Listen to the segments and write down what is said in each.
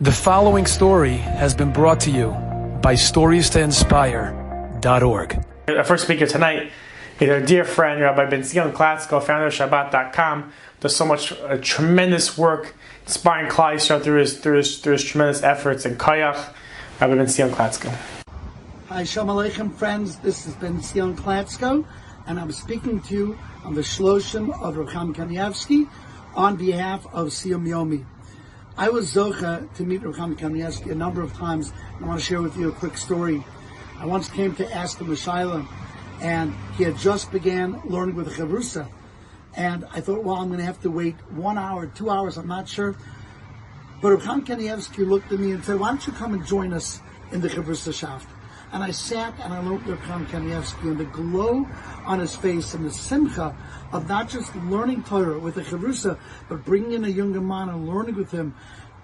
The following story has been brought to you by StoriesToInspire.org. Our first speaker tonight is our dear friend, Rabbi Benzion Klatzko, founder of Shabbat.com. Does so much tremendous work, inspiring Klal Yisrael through his tremendous efforts and koyach. Rabbi Benzion Klatzko. Hi, Shalom Aleichem, friends. This is Benzion Klatzko, and I'm speaking to you on the Shloshim of Rabbi Kanievsky on behalf of Siyum Yomi. I was Zocha to meet Rabbi Kanievsky a number of times, and I want to share with you a quick story. I once came to ask him a shayla, and he had just began learning with the Chavrusa, and I thought, well, I'm going to have to wait 1 hour, 2 hours, I'm not sure. But Rabbi Kanievsky looked at me and said, why don't you come and join us in the Chavrusa Shaft? And I sat and I learned with Rabbi Kanievsky, and the glow on his face and the Simcha of not just learning Torah with the Chavrusa, but bringing in a younger man and learning with him.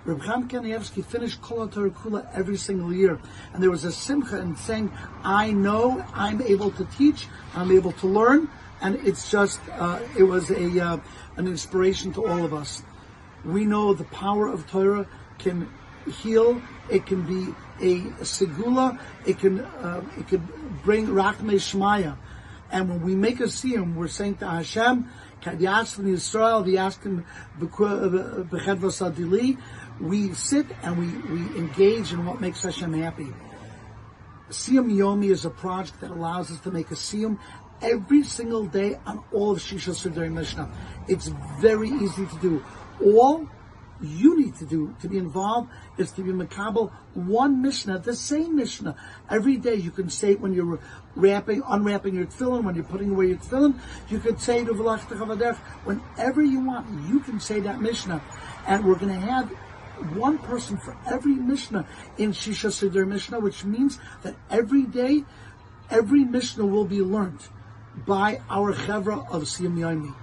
Rabbi Kanievsky finished Kol Torah Kula every single year, and there was a Simcha in saying, I know I'm able to teach, I'm able to learn, and it's just, it was an inspiration to all of us. We know the power of Torah can heal, it can be a segula, it can bring Rachmei Shmaya. And when we make a siyum, we're saying to Hashem, Yisrael, we sit and we engage in what makes Hashem happy. Siyum Yomi is a project that allows us to make a siyum every single day on all of Shisha Sudari Mishnah. It's very easy to do. All you need to do to be involved is to be makabel one Mishnah, the same Mishnah. Every day you can say it when you're unwrapping your tefillin, when you're putting away your tefillin, you could say it whenever you want. You can say that Mishnah. And we're going to have one person for every Mishnah in Shisha Siddur Mishnah, which means that every day, every Mishnah will be learned by our Chevra of Siyum Yomi.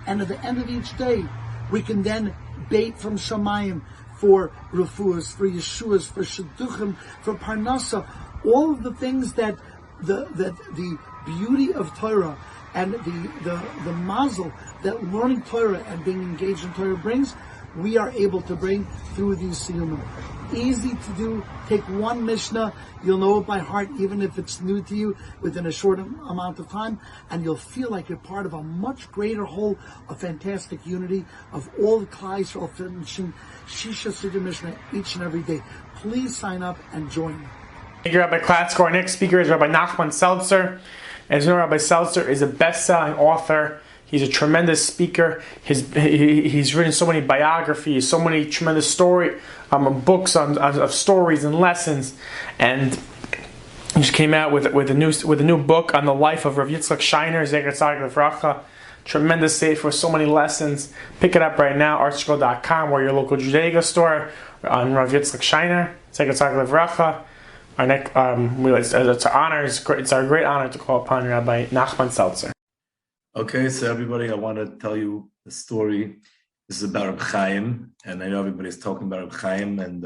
And at the end of each day, we can then bait from Shamayim for Refuas, for Yeshuas, for Shidduchim, for Parnasa, all of the things that the beauty of Torah and the mazel that learning Torah and being engaged in Torah brings, we are able to bring through these siyumim. Easy to do. Take one Mishnah, you'll know it by heart, even if it's new to you, within a short amount of time, and you'll feel like you're part of a much greater whole, a fantastic unity of all the Klal Yisrael finishing Shisha Siddur Mishnah each and every day. Please sign up and join me. Thank you, Rabbi Klatzko. Our next speaker is Rabbi Nachman Seltzer. As you know, Rabbi Seltzer is a best-selling author. He's a tremendous speaker. He's written so many biographies, so many tremendous books of stories and lessons, and he just came out with a new book on the life of Rav Yitzchak Shiner, Zecher Tzadik Levracha. Tremendous sefer, so many lessons. Pick it up right now, artscroll.com, or your local Judaiga store on Rav Yitzchak Shiner, Zecher Tzadik Levracha. It's our great honor to call upon Rabbi Nachman Seltzer. Okay, so everybody, I want to tell you a story. This is about Rabbi Chaim, and I know everybody's talking about Rabbi Chaim, and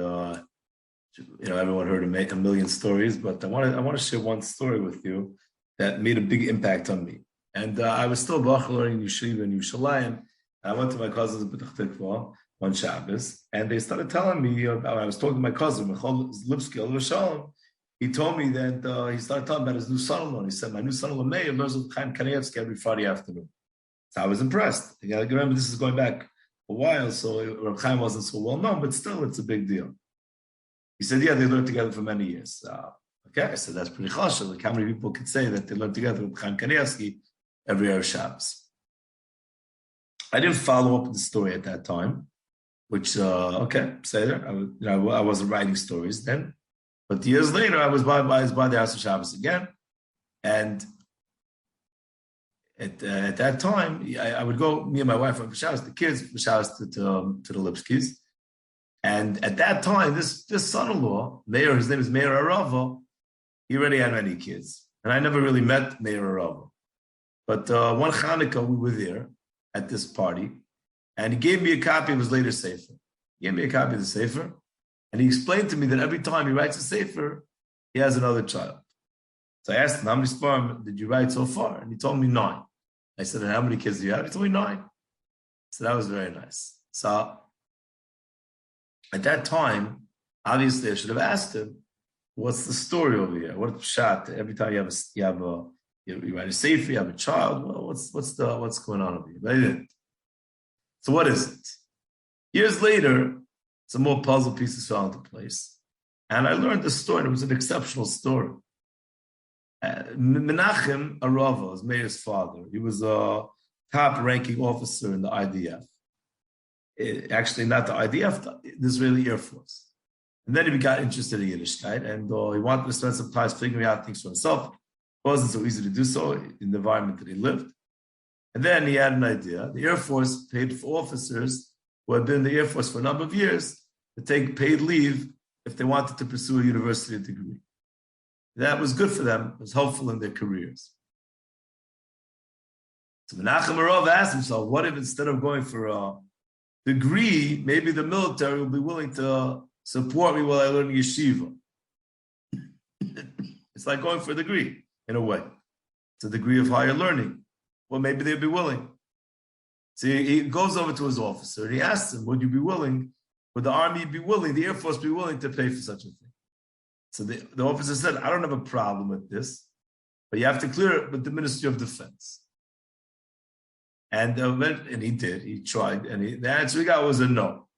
everyone heard a million stories, but I want to share one story with you that made a big impact on me. And I was still bachler in Yeshiva in Yerushalayim, and I went to my cousins in Petach Tikva on Shabbos, and they started telling me about. I was talking to my cousin, Michal Lipsky, Shalom. He told me that he started talking about his new son-in-law. He said, my new son-in-law, Meir, learns with Chaim Kanievsky every Friday afternoon. So I was impressed. You got to remember, this is going back a while, so Rabbi Chaim wasn't so well known, but still, it's a big deal. He said, yeah, they learned together for many years. Okay, I said, that's pretty chashuv. Like, how many people could say that they learned together with Chaim Kanievsky every Erev Shabbos? I didn't follow up with the story at that time, which, say there. I wasn't writing stories then. But years later, I was by the house of Shabbos again, and at that time, I would go. Me and my wife went for Shabbos, the kids for Shabbos to the Lipskys, and at that time, this son-in-law, Meir, his name is Meir Arava, he already had many kids, and I never really met Meir Arava. But one Hanukkah, we were there at this party, and he gave me a copy of his later sefer. He gave me a copy of the sefer. And he explained to me that every time he writes a sefer, he has another child. So I asked him, how many sperm did you write so far? And he told me 9. I said, and how many kids do you have? He told me 9. So that was very nice. So at that time, Obviously, I should have asked him, what's the story over here? What shot? Every time you write a sefer, you have a child. Well, what's going on over here? But I didn't. So what is it? Years later, some more puzzle pieces fell into place, and I learned the story. And it was an exceptional story. Menachem Arava was Meir's father. He was a top-ranking officer in the IDF. Actually, not the IDF, the Israeli Air Force. And then he got interested in Yiddishkeit, and he wanted to spend some time figuring out things for himself. It wasn't so easy to do so in the environment that he lived. And then he had an idea. The Air Force paid for officers who had been in the Air Force for a number of years to take paid leave if they wanted to pursue a university degree. That was good for them. It was helpful in their careers. So Menachem Arav asked himself, what if instead of going for a degree, maybe the military will be willing to support me while I learn yeshiva? It's like going for a degree, in a way. It's a degree of higher learning. Well, maybe they'd be willing. So he goes over to his officer and he asks him, would the Army be willing, the Air Force be willing to pay for such a thing? So the officer said, I don't have a problem with this, but you have to clear it with the Ministry of Defense. And he did. He tried, and the answer he got was a no.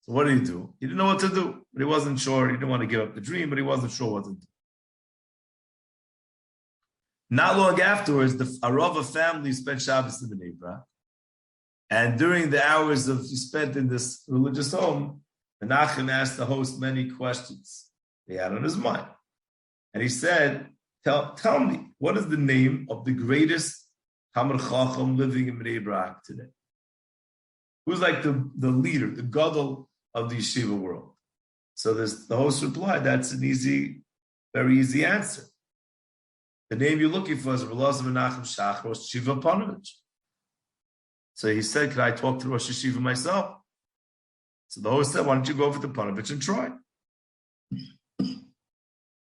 So what did he do? He didn't know what to do, but he wasn't sure. He didn't want to give up the dream, but he wasn't sure what to do. Not long afterwards, the Arava family spent Shabbos in the Bnei. And during the hours he spent in this religious home, Menachem asked the host many questions he had on his mind. And he said, tell me, what is the name of the greatest Talmid Chacham living in Bnei Brak today? Who's like the leader, the gadol of the yeshiva world? So the host replied, that's an very easy answer. The name you're looking for is Eliezer Menachem Shach, Rosh Yeshiva Panovich. So he said, can I talk to Rosh Yeshiva myself? So the host said, why don't you go over to Panovich and try?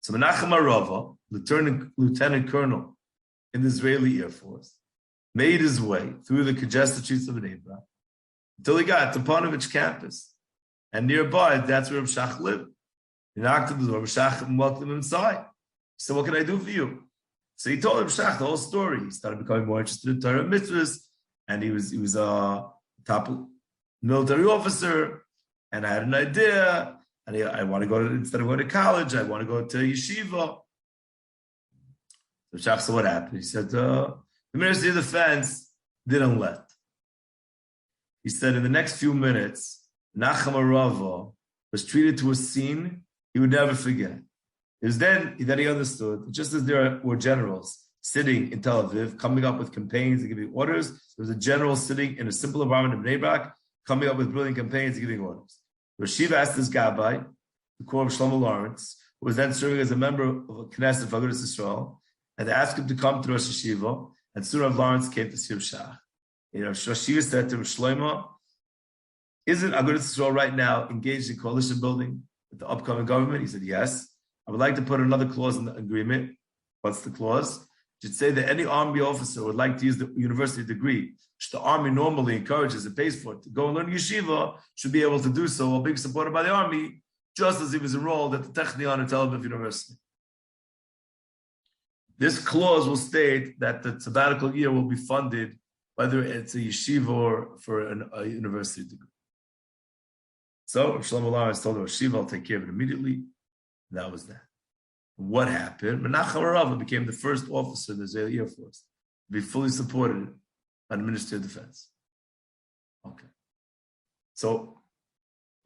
So Menachem Arava, lieutenant colonel in the Israeli Air Force, made his way through the congested streets of Bnei Brak until he got to Panovich campus. And nearby, that's where Reb Shach lived. He knocked on the door. Reb Shach welcomed him inside. He said, what can I do for you? So he told Reb Shach the whole story. He started becoming more interested in Torah mitzvahs, and he was a top military officer, and I had an idea, and I want to go instead of going to college, I want to go to yeshiva. So Shach said, what happened? He said, the Ministry of Defense didn't let. He said, in the next few minutes, Menachem Arava was treated to a scene he would never forget. It was then that he understood, just as there were generals sitting in Tel Aviv, coming up with campaigns and giving orders, there was a general sitting in a simple environment in Bnei Brak, coming up with brilliant campaigns and giving orders. Rashiv asked this Gabbai, the core of Shlomo Lawrence, who was then serving as a member of a Knesset of Agudas Yisrael, and they asked him to come to Rosh Yeshiva, and soon Rav Lawrence came to see Reb Shach. Rashiv said to Reb Shlomo, isn't Agudas Yisrael right now engaged in coalition building with the upcoming government? He said, yes. I would like to put another clause in the agreement. What's the clause? It should say that any army officer would like to use the university degree, which the army normally encourages and pays for, to go and learn yeshiva, should be able to do so while being supported by the army, just as he was enrolled at the Technion and Tel Aviv University. This clause will state that the sabbatical year will be funded, whether it's a yeshiva or for a university degree. So Shlomo Lawrence told the yeshiva, I'll take care of it immediately. And that was that. What happened? Menachem Arava became the first officer in the Israeli Air Force to be fully supported by the Ministry of Defense. Okay. So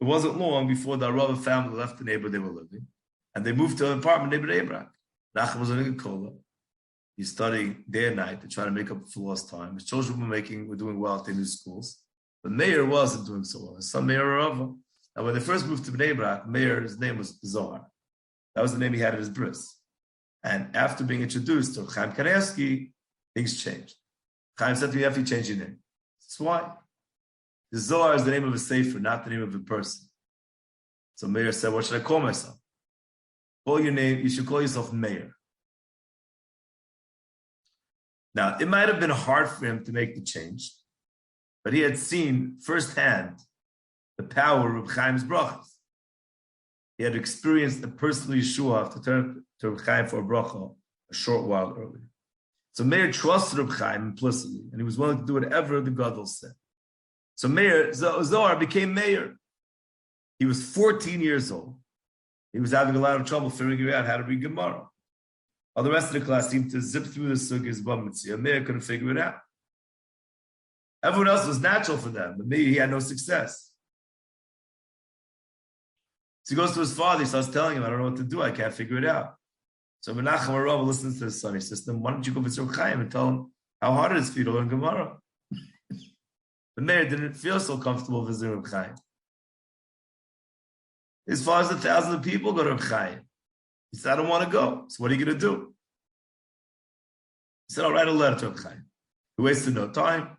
it wasn't long before the Arava family left the neighborhood they were living, and they moved to an apartment in Bnei Brak. Nachman was living in Kola. He's studying day and night to try to make up for lost time. His children were doing well at their new schools. But Meir wasn't doing so well. His son Meir Arava. And when they first moved to Bnei Brak, Meir's name was Zohar. That was the name he had at his bris. And after being introduced to Chaim Kanievsky, things changed. Chaim said to me, you have to change your name. That's why. The Zohar is the name of a sefer, not the name of a person. So Meir said, what should I call myself? Call your name, you should call yourself Meir. Now, it might have been hard for him to make the change, but he had seen firsthand the power of Chaim's brachas. He had experienced the personal Yeshua to turn to Reb Chaim for a bracha a short while earlier. So Meir trusted Reb Chaim implicitly, and he was willing to do whatever the Gadol said. So Meir, Zohar became Meir. He was 14 years old. He was having a lot of trouble figuring out how to read Gemara. All the rest of the class seemed to zip through the sugis b'mitzvah. Meir couldn't figure it out. Everyone else was natural for them, but Meir, he had no success. So he goes to his father, he starts telling him, I don't know what to do, I can't figure it out. So Menachem Rava listens to his son, he says, why don't you go visit Chaim and tell him how hard it is for you to learn Gemara? But Meir didn't feel so comfortable visiting Chaim. As far as 1,000 people go to Chaim. He said, I don't want to go. So what are you going to do? He said, I'll write a letter to Chaim. He wasted no time.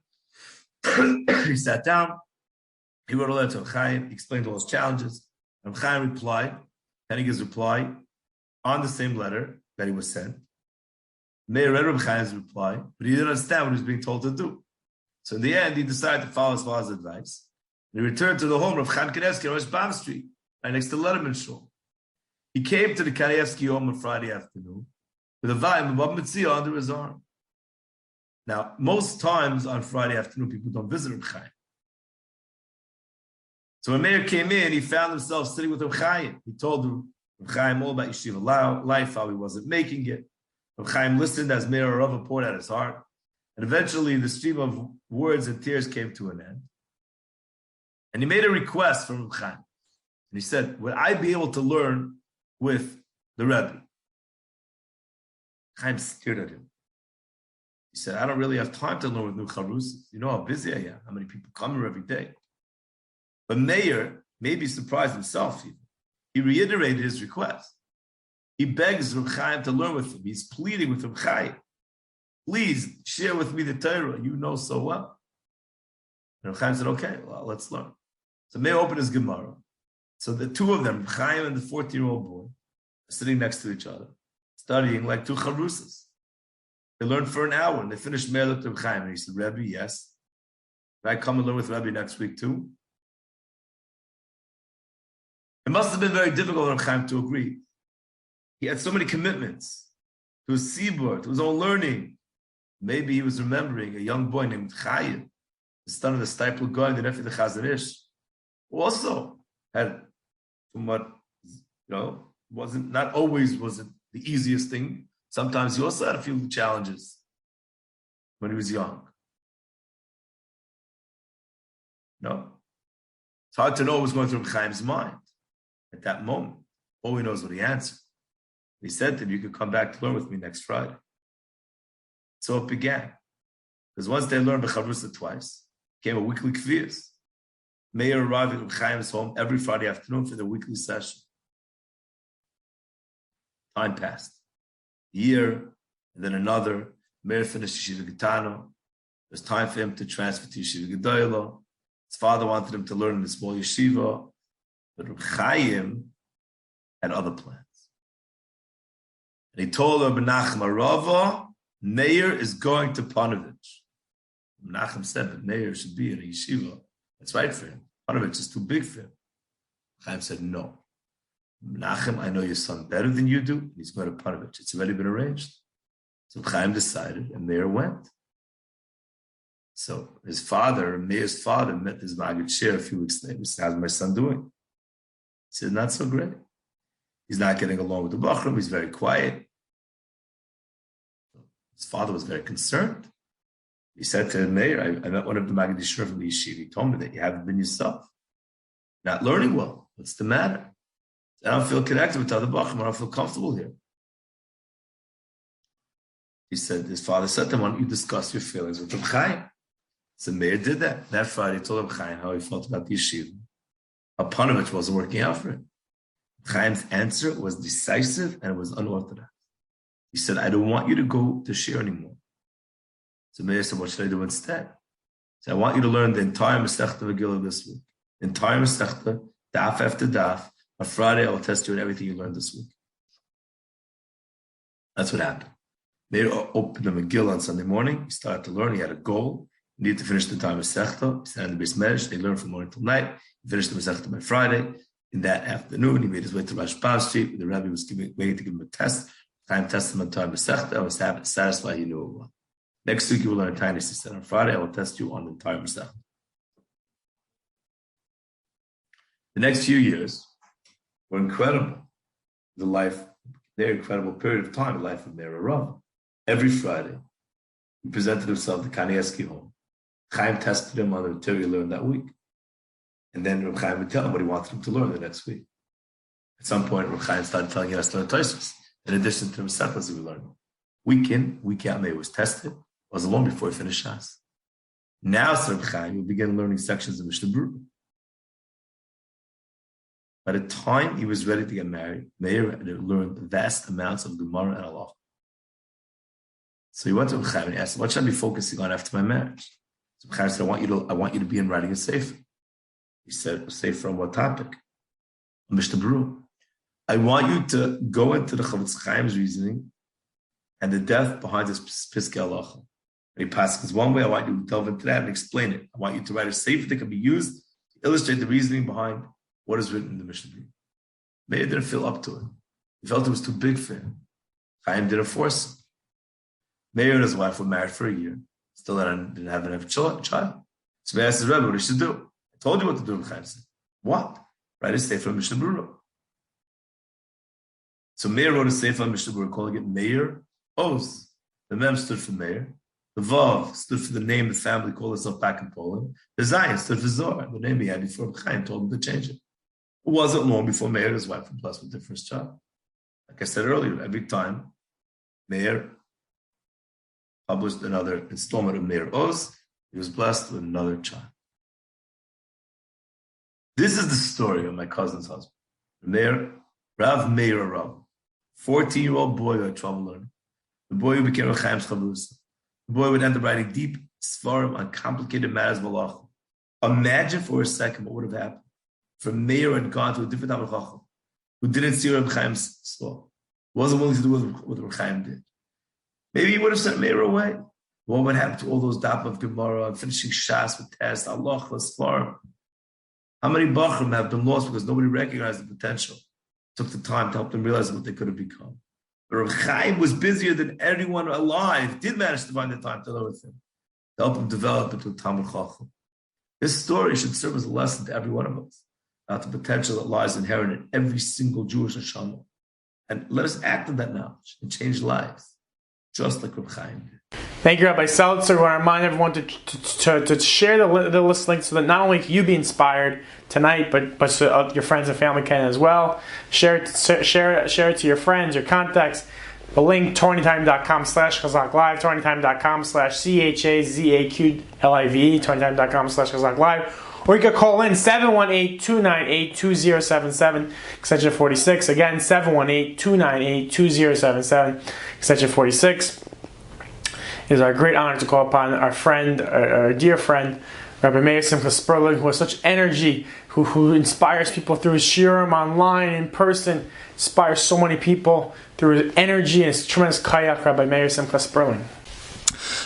He sat down. He wrote a letter to Chaim. He explained all his challenges. And Chaim replied, pending his reply, on the same letter that he was sent. Meir read Reb Chaim's reply, but he didn't understand what he was being told to do. So in the end, he decided to follow his father's advice. And he returned to the home of Chaim Kanievsky on West Palm Street, right next to Letterman Shul. He came to the Kanievsky home on Friday afternoon with a volume of Bava Metzia under his arm. Now, most times on Friday afternoon, people don't visit Reb Chaim. So when Meir came in, he found himself sitting with Reb Chaim. He told Reb Chaim all about yeshiva life, how he wasn't making it. Reb Chaim listened as Meir Rava poured out his heart. And eventually, the stream of words and tears came to an end. And he made a request from Reb Chaim. And he said, would I be able to learn with the Rebbe? Chaim stared at him. He said, I don't really have time to learn with new charusas. You know how busy I am, how many people come here every day. But Meir maybe surprised himself even. He reiterated his request. He begs Reb Chaim to learn with him. He's pleading with Reb Chaim. Please share with me the Torah you know so well. And Reb Chaim said, okay, well, let's learn. So Meir opened his Gemara. So the two of them, Reb Chaim and the 14-year-old boy, are sitting next to each other, studying like two charusas. They learned for an hour, and they finished Meir looked at Reb Chaim, and he said, Rebbe, yes. Can I come and learn with Rebbe next week too? It must have been very difficult for Reb Chaim to agree. He had so many commitments to his sibur, to his own learning. Maybe he was remembering a young boy named Chaim, the son of the Steipler Goy, the nephew of the Chazon Ish, who also had, from what, not always was it the easiest thing. Sometimes he also had a few challenges when he was young. No? It's hard to know what was going through Chaim's mind at that moment. All he knows what he answered. He said to him, you could come back to learn with me next Friday. So it began. Because once they learned Becharusa twice, it became a weekly kfiyas. Meir arrived at Chaim's home every Friday afternoon for the weekly session. Time passed. A year, and then another. Meir finished Yeshiva Gitano. It was time for him to transfer to Yeshiva Gedoyla. His father wanted him to learn in the small yeshiva, but Reb Chaim had other plans. And he told Rabbi Nachman Rava, Meir is going to Panovich. Menachem said that Meir should be in a yeshiva. That's right for him. Panovich is too big for him. Chaim said, no. Menachem, I know your son better than you do. He's going to Panovich. It's already been arranged. So Chaim decided, and Meir went. So his father, Meir's father, met his Maggid Shir a few weeks later. He said, how's my son doing? He said, not so great. He's not getting along with the Bachram. He's very quiet. His father was very concerned. He said to Meir, I met one of the Maggid Shir from the yeshiva. He told me that you haven't been yourself. Not learning well. What's the matter? I don't feel connected with other Bachram. I don't feel comfortable here. He said, his father said to him, why don't you discuss your feelings with Reb Chaim? So Meir did that. That Friday, he told Reb Chaim how he felt about the yeshiva. Panovich wasn't working out for him. Chaim's answer was decisive and it was unorthodox. He said, I don't want you to go to Shir anymore. So Meir said, what should I do instead? He said, I want you to learn the entire Masechta Megillah this week. The entire Masechta, daf after daf. On Friday, I will test you on everything you learned this week. That's what happened. Meir opened the Megillah on Sunday morning. He started to learn. He had a goal. He needed to finish the time Masechta. He sat in the base medrash. They learned from morning till night. He finished the Masechta by Friday. In that afternoon, he made his way to Rashbav Street. The Rebbe was waiting to give him a test. Chaim tested him on time Masechta. I was satisfied he knew it well. Next week, you will learn Tainis. He said, on Friday, I will test you on the entire Masechta. The next few years were incredible. Their incredible period of time, the life of Meir Rav. Every Friday, he presented himself to Kanievsky home. Chaim tested him on the material he learned that week. And then Reb Chaim would tell him what he wanted him to learn the next week. At some point, Reb Chaim started telling us to learn Tosfos, in addition to himself as he would learn. Week in, week out, Meir was tested. It wasn't long before he finished Shas. Now, Reb Chaim would begin learning sections of Mishnah Berurah. By the time he was ready to get married, Meir had learned vast amounts of Gemara and Allah. So he went to Reb Chaim and he asked him, what should I be focusing on after my marriage? So Reb Chaim said, I want you to be in writing a sefer. He said, sefer on what topic? Mishnah Berurah. I want you to go into the Chavetz Chaim's reasoning and the depth behind this Piskei Halacha. And he passes one way, I want you to delve into that and explain it. I want you to write a sefer that can be used to illustrate the reasoning behind what is written in the Mishnah Berurah. Meir didn't feel up to it. He felt it was too big for him. Chaim didn't force him. Meir and his wife were married for a year. Still didn't have a child. So Meir asked his Rebbe what he should do. I told you what to do, Chaim said. What? Write a sefer on Mishnah Berurah. So Meir wrote a sefer on Mishnah Berurah, calling it Meir Oz. The Mem stood for Meir. The Vav stood for the name the family called itself back in Poland. The Zayin stood for Zohar, the name he had before Chaim told him to change it. It wasn't long before Meir and his wife were blessed with their first child. Like I said earlier, every time Meir published another installment of Meir Oz, he was blessed with another child. This is the story of my cousin's husband, Rav Meir Rav, 14-year-old boy who had trouble learning. The boy who became a Chaim's Chavrusa. The boy would end up writing deep svarim on complicated matters of halacha. Imagine for a second what would have happened if Meir had gone to a different Talmid Chacham who didn't see Reb Chaim's law, wasn't willing to do what Reb Chaim did. Maybe he would have sent Meir away. What would happen to all those dap of Gemara and finishing Shas with tests, halacha, svarim? How many Bachrim have been lost because nobody recognized the potential, took the time to help them realize what they could have become? But Reb Chaim was busier than anyone alive, did manage to find the time to learn with him, to help him develop into a Talmid Chacham. This story should serve as a lesson to every one of us about the potential that lies inherent in every single Jewish neshama. And let us act on that knowledge and change lives, just like Reb Chaim did. Thank you, Rabbi Seltzer. I want to remind everyone to share the list link so that not only can you be inspired tonight, but so your friends and family can as well. Share it to your friends, your contacts. The link, TorahAnytime.com/ChazakLive, TorahAnytime.com/ChazakLive, TorahAnytime.com/ChazakLive. Or you can call in 718-298-2077, extension 46. Again, 718-298-2077, extension 46. It is our great honor to call upon our friend, our dear friend, Rabbi Meir Simcha Sperling, who has such energy, who inspires people through his shiurim online, in person, inspires so many people through his energy and his tremendous kayak, Rabbi Meir Simcha Sperling.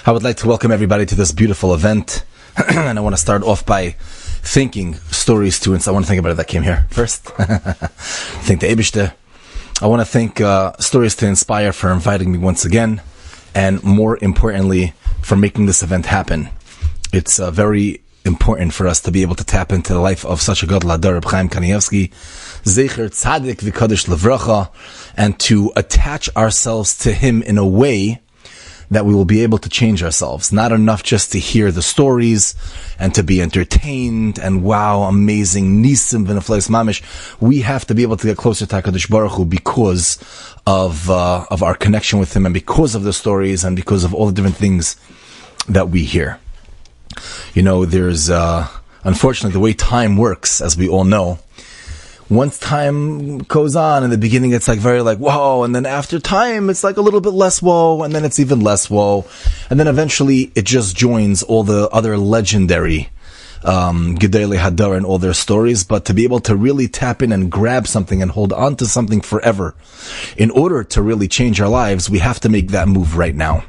I would like to welcome everybody to this beautiful event, and I want to start off by thanking stories to, and so I want to thank everybody that came here first. Thank the Eibishter. I want to thank Stories to Inspire for inviting me once again, and more importantly, for making this event happen. It's very important for us to be able to tap into the life of such a gadol hador, Reb Chaim Kanievsky, Zecher Tzadik V'Kadosh Levracha, and to attach ourselves to him in a way that we will be able to change ourselves. Not enough just to hear the stories and to be entertained and wow, amazing, nisim v'nefleis mamish. We have to be able to get closer to HaKadosh Baruch Hu because of our connection with him, and because of the stories, and because of all the different things that we hear. You know, there's unfortunately the way time works, as we all know. Once time goes on, in the beginning it's like very like whoa, and then after time it's like a little bit less whoa, and then it's even less whoa, and then eventually it just joins all the other legendary Gedolei Hadar and all their stories. But to be able to really tap in and grab something and hold on to something forever, in order to really change our lives, we have to make that move right now.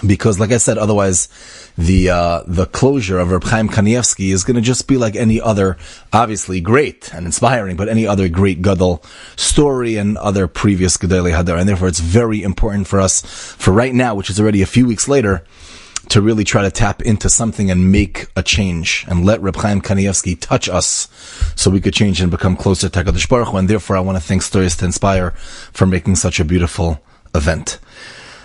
Because, like I said, otherwise the closure of Reb Chaim Kanievsky is going to just be like any other, obviously great and inspiring, but any other great Gadol story and other previous Gedolei Hadar. And therefore, it's very important for us, for right now, which is already a few weeks later, to really try to tap into something and make a change and let Reb Chaim Kanievsky touch us so we could change and become closer to HaKadosh Baruch Hu. And therefore, I want to thank Stories to Inspire for making such a beautiful event.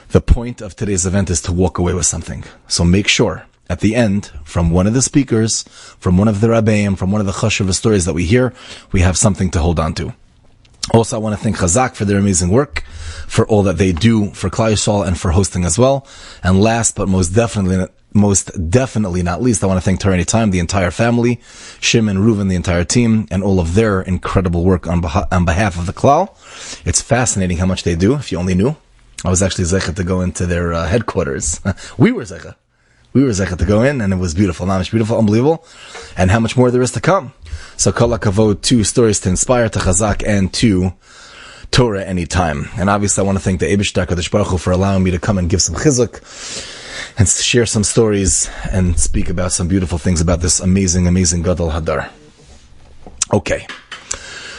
The point of today's event is to walk away with something. So make sure, at the end, from one of the speakers, from one of the Rabbeim, from one of the Chashuv stories that we hear, we have something to hold on to. Also, I want to thank Chazak for their amazing work, for all that they do for Klal Yisrael and for hosting as well. And last but most definitely not least, I want to thank Torah Anytime, the entire family, Shim and Reuven, the entire team, and all of their incredible work on behalf of the Klal. It's fascinating how much they do, if you only knew. I was actually zeicha to go into their headquarters. We were zeicha to go in, and it was beautiful. Mamish beautiful, unbelievable. And how much more there is to come. So kol hakavod to Stories to Inspire, to Chazak, and to Torah Anytime. And obviously I want to thank the Eibishter HaKadosh Baruch Hu for allowing me to come and give some chizuk and share some stories and speak about some beautiful things about this amazing, amazing Gadol Hadar. Okay.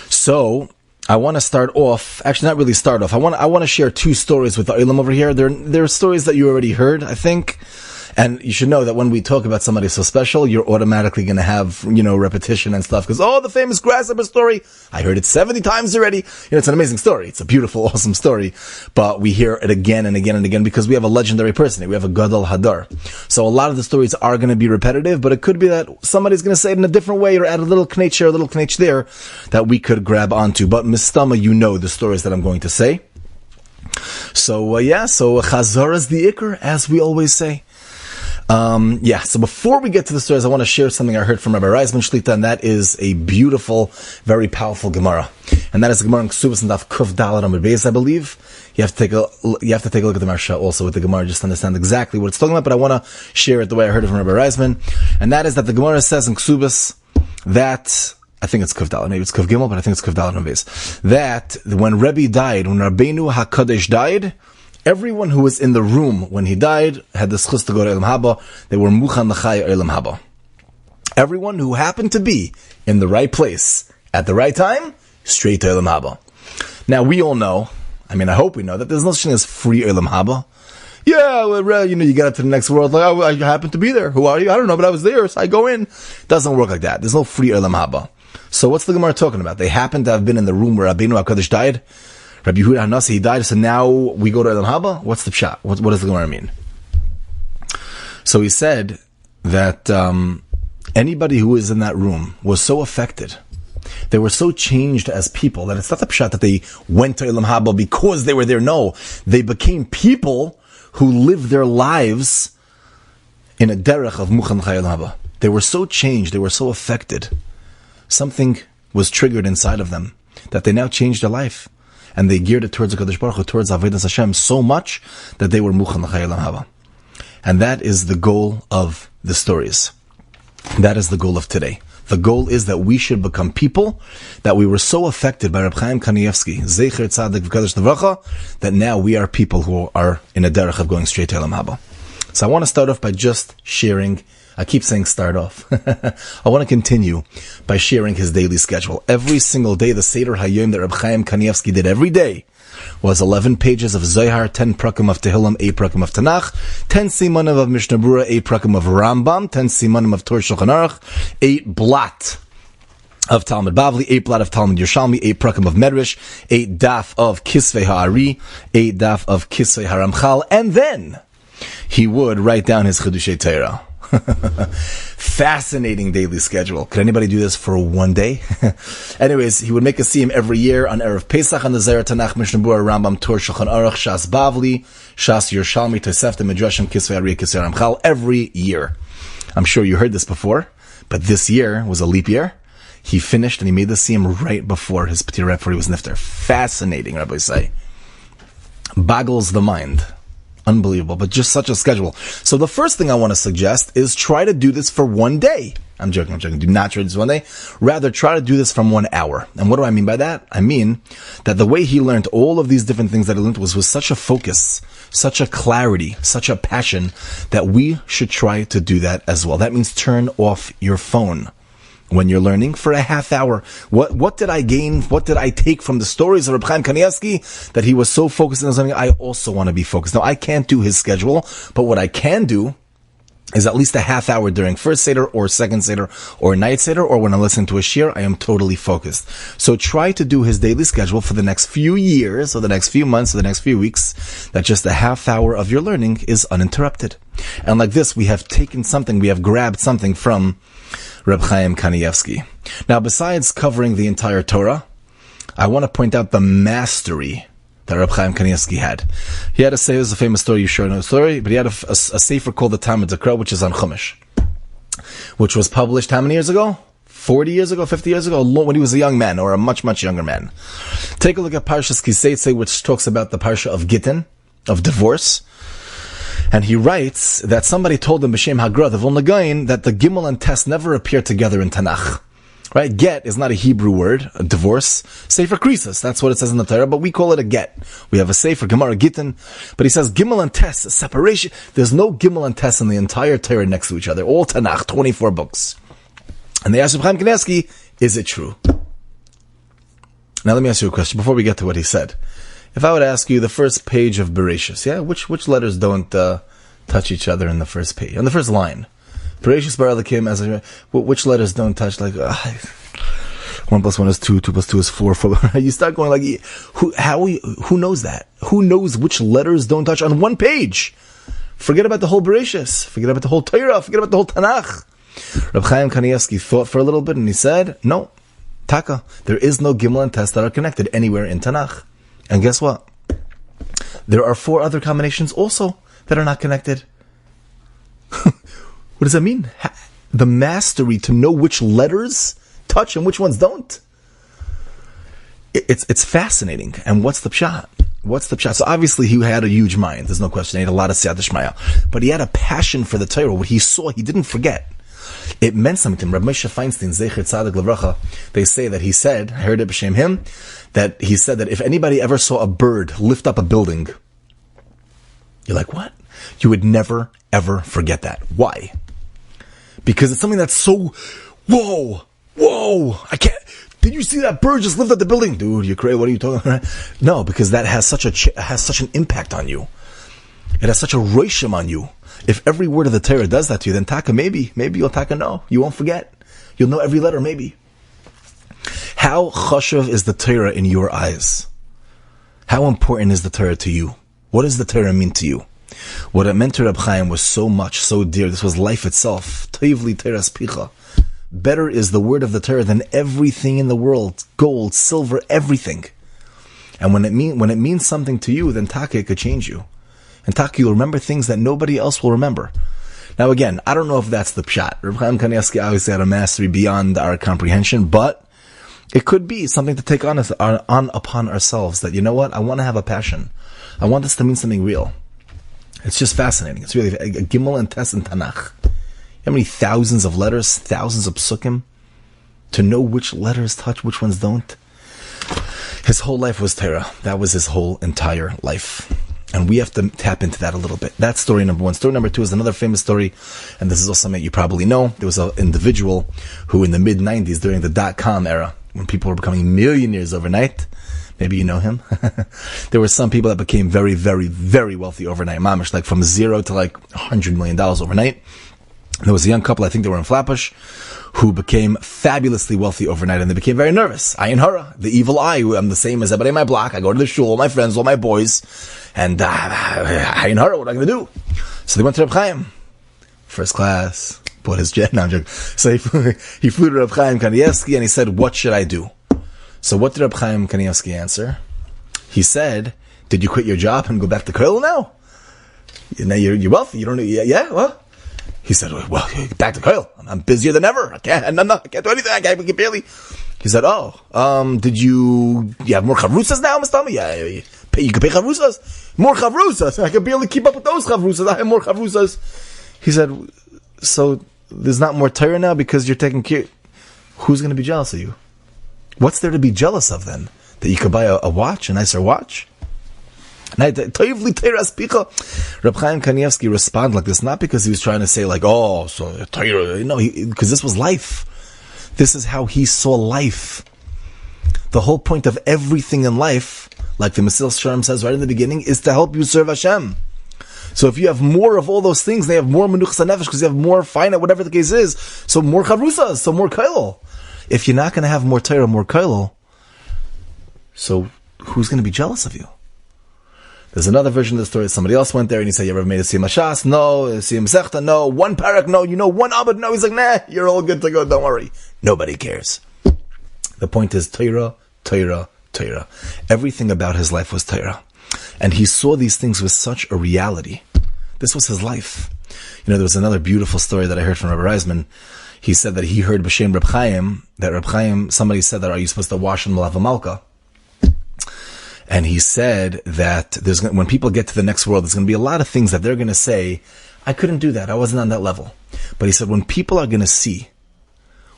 So I want to start off, actually not really start off, I want to share two stories with the Olam over here. They're stories that you already heard, I think. And you should know that when we talk about somebody so special, you're automatically going to have, repetition and stuff. Because, the famous grasshopper story, I heard it 70 times already. It's an amazing story. It's a beautiful, awesome story. But we hear it again and again and again because we have a legendary person. We have a Gadol Hadar. So a lot of the stories are going to be repetitive, but it could be that somebody's going to say it in a different way or add a little knetch here, a little knetch there that we could grab onto. But mistama, the stories that I'm going to say. So Chazar is the Iker, as we always say. So before we get to the stories, I want to share something I heard from Rabbi Reisman Shlita, and that is a beautiful, very powerful Gemara. And that is the Gemara in Ksubas and Daf Kuf Daled Amud Beis, I believe. You have to take a look at the Marsha also with the Gemara, just to understand exactly what it's talking about, but I want to share it the way I heard it from Rabbi Reisman. And that is that the Gemara says in Ksubas that, I think it's Kuf Daled, maybe it's Kuf Gimel, but I think it's Kuf Daled Amud Beis, that when Rebbe died, when Rabbeinu HaKadosh died, everyone who was in the room when he died had the schus to go to Olam Haba. They were muchan l'chai Olam Haba. Everyone who happened to be in the right place at the right time, straight to Olam Haba. Now we all know, I hope we know, that there's no such thing as free Olam Haba. Yeah, well, you get up to the next world, like, I happen to be there. Who are you? I don't know, but I was there, so I go in. Doesn't work like that. There's no free Olam Haba. So what's the Gemara talking about? They happen to have been in the room where Rabbeinu HaKadosh died. Rabbi Yehuda HaNasi, he died, so now we go to Olam Haba? What's the pshat? What does the Gemara mean? So he said that anybody who was in that room was so affected, they were so changed as people, that it's not the pshat that they went to Olam Haba because they were there. No, they became people who lived their lives in a derech of Muchan Chai Olam Haba. They were so changed, they were so affected. Something was triggered inside of them, that they now changed their life. And they geared it towards the Kadosh Baruch Hu, towards Avodas Hashem, so much that they were Muchan L'chai Olam Haba. And that is the goal of the stories. That is the goal of today. The goal is that we should become people that we were so affected by Reb Chaim Kanievsky, Zecher Tzadik V'Kadosh Nevracha, that now we are people who are in a derech of going straight to Olam Haba. So I want to start off by just sharing. I keep saying start off. I want to continue by sharing his daily schedule. Every single day, the Seder Hayom that Reb Chaim Kanievsky did every day was 11 pages of Zohar, 10 prakim of Tehillim, 8 prakim of Tanakh, 10 simanim of Mishnah Berurah, 8 prakim of Rambam, 10 simanim of Torah Shulchan Aruch, 8 blot of Talmud Bavli, 8 blot of Talmud Yerushalmi, 8 prakim of Medrash, 8 daf of Kisvei Ha'ari, 8 daf of Kisvei HaRamchal, and then he would write down his Chiddushei Torah. Fascinating daily schedule. Could anybody do this for one day? Anyways, he would make a siyum every year on Erev Pesach on the Zohar, Tanakh, Mishnah Berurah, Rambam, Torah, Shulchan Aruch, Shas Bavli, Shas Yerushalmi, Tosefta, Midrashim, Kisvei Ari, Kisvei Ramchal, every year. I'm sure you heard this before, but this year was a leap year. He finished and he made the siyum right before his P'tir before he was nifter. Fascinating, Rabbi say. Boggles the mind. Unbelievable, but just such a schedule. So the first thing I want to suggest is try to do this for one day. I'm joking. Do not try this one day. Rather, try to do this from 1 hour. And what do I mean by that? I mean that the way he learned all of these different things that he learned was with such a focus, such a clarity, such a passion, that we should try to do that as well. That means turn off your phone when you're learning for a half hour. What did I gain? What did I take from the stories of Reb Chaim Kanievsky that he was so focused on something? I also want to be focused. Now, I can't do his schedule, but what I can do is at least a half hour during first Seder or second Seder or night Seder, or when I listen to a shir, I am totally focused. So try to do his daily schedule for the next few years, or the next few months, or the next few weeks, that just a half hour of your learning is uninterrupted. And like this, we have grabbed something from Reb Chaim Kanievsky. Now, besides covering the entire Torah, I want to point out the mastery that Reb Chaim Kanievsky had. He had a sefer, it's a famous story, you sure know the story, but he had a sefer called the Talmud Crone, which is on Chumash, which was published how many years ago? 40 years ago, 50 years ago, when he was a young man, or a much, much younger man. Take a look at Parshas Kiseitze, which talks about the Parsha of Gittin, of divorce. And he writes that somebody told him, B'Shem Hagra, the Vilna Gaon, that the Gimel and Tes never appear together in Tanakh. Right? Get is not a Hebrew word, a divorce. Sefer Krisos, that's what it says in the Torah, but we call it a get. We have a Sefer, Gemara, Gittin, but he says Gimel and Tes, a separation. There's no Gimel and Tes in the entire Torah next to each other. All Tanakh, 24 books. And they asked Chaim Kanievsky, is it true? Now let me ask you a question before we get to what he said. If I would ask you the first page of Bereshis, yeah, which letters don't touch each other in the first page, on the first line? Bereshis bara Elokim, as which letters don't touch? Like 1 + 1 is 2, 2 + 2 is 4. You start going like, who knows that? Who knows which letters don't touch on one page? Forget about the whole Bereshis. Forget about the whole Torah. Forget about the whole Tanakh. Reb Chaim Kanievsky thought for a little bit and he said, no, Taka, there is no Gimel and Tes that are connected anywhere in Tanakh. And guess what? There are 4 other combinations also that are not connected. What does that mean? The mastery to know which letters touch and which ones don't. It's fascinating. And what's the pshat? So obviously he had a huge mind. There's no question. He had a lot of siyata shmaya. But he had a passion for the Torah. What he saw, he didn't forget. It meant something to him. Rabbi Moshe Feinstein, Zecher Tzadik Levracha, they say that he said, I heard it b'shem him, that he said that if anybody ever saw a bird lift up a building, you're like, what? You would never, ever forget that. Why? Because it's something that's so, whoa, I can't, did you see that bird just lift up the building? Dude, you're crazy, what are you talking about? No, because that has such an impact on you. It has such a roshim on you. If every word of the Torah does that to you, then taka, maybe you'll taka know. You won't forget. You'll know every letter, maybe. How chashuv is the Torah in your eyes? How important is the Torah to you? What does the Torah mean to you? What it meant to Reb Chaim was so much, so dear. This was life itself. Toivli Torah's picha. Better is the word of the Torah than everything in the world. Gold, silver, everything. And when it means something to you, then taka, it could change you. And taka, you'll remember things that nobody else will remember. Now again, I don't know if that's the pshat. Reb Chaim Kanievsky obviously had a mastery beyond our comprehension, but it could be something to take on upon ourselves, that, you know what, I want to have a passion. I want this to mean something real. It's just fascinating. It's really a Gimel and Tes and Tanakh. How many thousands of letters, thousands of psukim, to know which letters touch, which ones don't. His whole life was Torah. That was his whole entire life. And we have to tap into that a little bit. That's story number 1. Story number 2 is another famous story, and this is also something you probably know. There was an individual who in the mid-90s, during the .com era, when people were becoming millionaires overnight, maybe you know him, there were some people that became very, very, very wealthy overnight. Mamish, like from 0 to like $100 million overnight. There was a young couple, I think they were in Flatbush, who became fabulously wealthy overnight, and they became very nervous. Ayin hara, the evil eye. I'm the same as everybody in my block. I go to the shul, all my friends, all my boys, and ayin hara, what am I going to do? So they went to Reb Chaim, first class, bought his jet. No, I'm joking. So he flew to Reb Chaim Kanievsky, and he said, "What should I do?" So what did Reb Chaim Kanievsky answer? He said, "Did you quit your job and go back to Crone now? Now you're wealthy. You don't know, yeah, what?" He said, well, back to Kyle. I'm busier than ever. I can't do anything. I can't barely. He said, did you have more chavrusas now, Mastama? Yeah, you can pay chavrusas? More chavrusas. I can barely keep up with those chavrusas. I have more chavrusas. He said, so there's not more Torah now because you're taking care. Who's going to be jealous of you? What's there to be jealous of then? That you could buy a watch, a nicer watch? Reb Chaim Kanievsky responded like this, not because he was trying to say like, oh, so Torah, no, because this was life. This is how he saw life. The whole point of everything in life, like the Mesil Sharm says right in the beginning, is to help you serve Hashem. So if you have more of all those things, they have more menuchas nefesh because you have more finite, whatever the case is. So more chavrusas, so more kailul. If you're not going to have more Torah, more kailul, so who's going to be jealous of you? There's another version of the story. Somebody else went there and he said, you ever made a Siyam Hashas? No. Siyam Sechta? No. One parak? No. One Abad? No. He's like, nah, you're all good to go. Don't worry. Nobody cares. The point is Torah, Torah, Torah. Everything about his life was Torah. And he saw these things with such a reality. This was his life. There was another beautiful story that I heard from Rabbi Reisman. He said that he heard B'Shem Reb Chaim, that Reb Chaim, somebody said that, are you supposed to wash in Malav Malka? And he said that when people get to the next world, there's going to be a lot of things that they're going to say, I couldn't do that. I wasn't on that level. But he said, when people are going to see,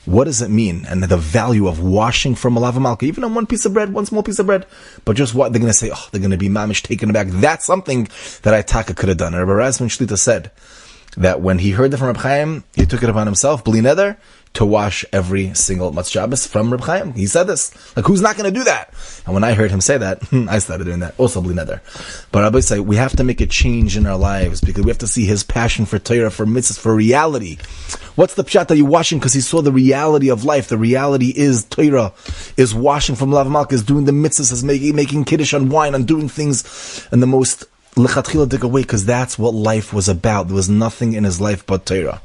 what does it mean? And the value of washing from Malav Malka, even on one piece of bread, one small piece of bread, but just what they're going to say, they're going to be mamish taken aback. That's something that Taka could have done. And Rabbi Razman Shlita said that when he heard it from Reb Chaim, he took it upon himself, bli neder, to wash every single Matz Shabbos from Reb Chaim. He said this. Like, who's not going to do that? And when I heard him say that, I started doing that. Also, bli neder. But Rabbi say, we have to make a change in our lives because we have to see his passion for Torah, for mitzvahs, for reality. What's the pshat that you're washing? Because he saw the reality of life. The reality is Torah, is washing from Lav Malka, is doing the mitzvahs, is making kiddush on wine, and doing things in the most lechatchila way, because that's what life was about. There was nothing in his life but Torah.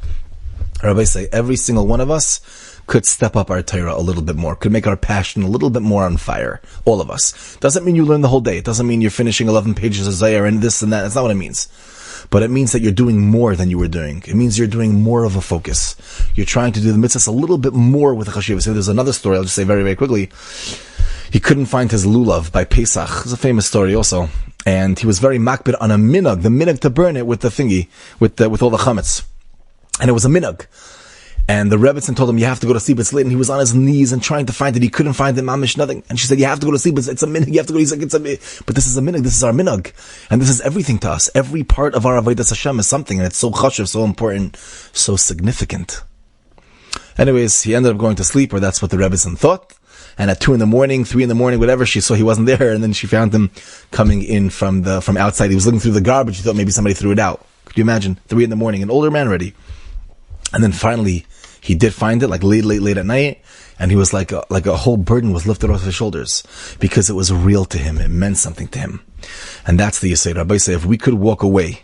Rabbi say, every single one of us could step up our Torah a little bit more, could make our passion a little bit more on fire. All of us. Doesn't mean you learn the whole day. It doesn't mean you're finishing 11 pages of Zayar and this and that. That's not what it means. But it means that you're doing more than you were doing. It means you're doing more of a focus. You're trying to do the mitzvahs a little bit more with the chashiva. So there's another story, I'll just say very, very quickly. He couldn't find his lulav by Pesach. It's a famous story also. And he was very makbid on a minhag, the minhag to burn it with the thingy, with all the chametz. And it was a minhag. And the Rebbetzin told him, you have to go to sleep, it's late. And he was on his knees and trying to find it. He couldn't find it, mamish, nothing. And she said, you have to go to sleep, it's a minhag, you have to go. He's like, but this is a minhag, this is our minhag. And this is everything to us. Every part of our avodas Hashem is something. And it's so chashuv, so important, so significant. Anyways, he ended up going to sleep, or that's what the Rebbetzin thought. And at 2 a.m, 3 a.m, whatever, she saw he wasn't there. And then she found him coming in from outside. He was looking through the garbage. She thought maybe somebody threw it out. Could you imagine? 3 a.m, an older man already. And then finally, he did find it, like late at night, and he was like a whole burden was lifted off his shoulders, because it was real to him, it meant something to him. And that's the Yisrael. Rabbi say, if we could walk away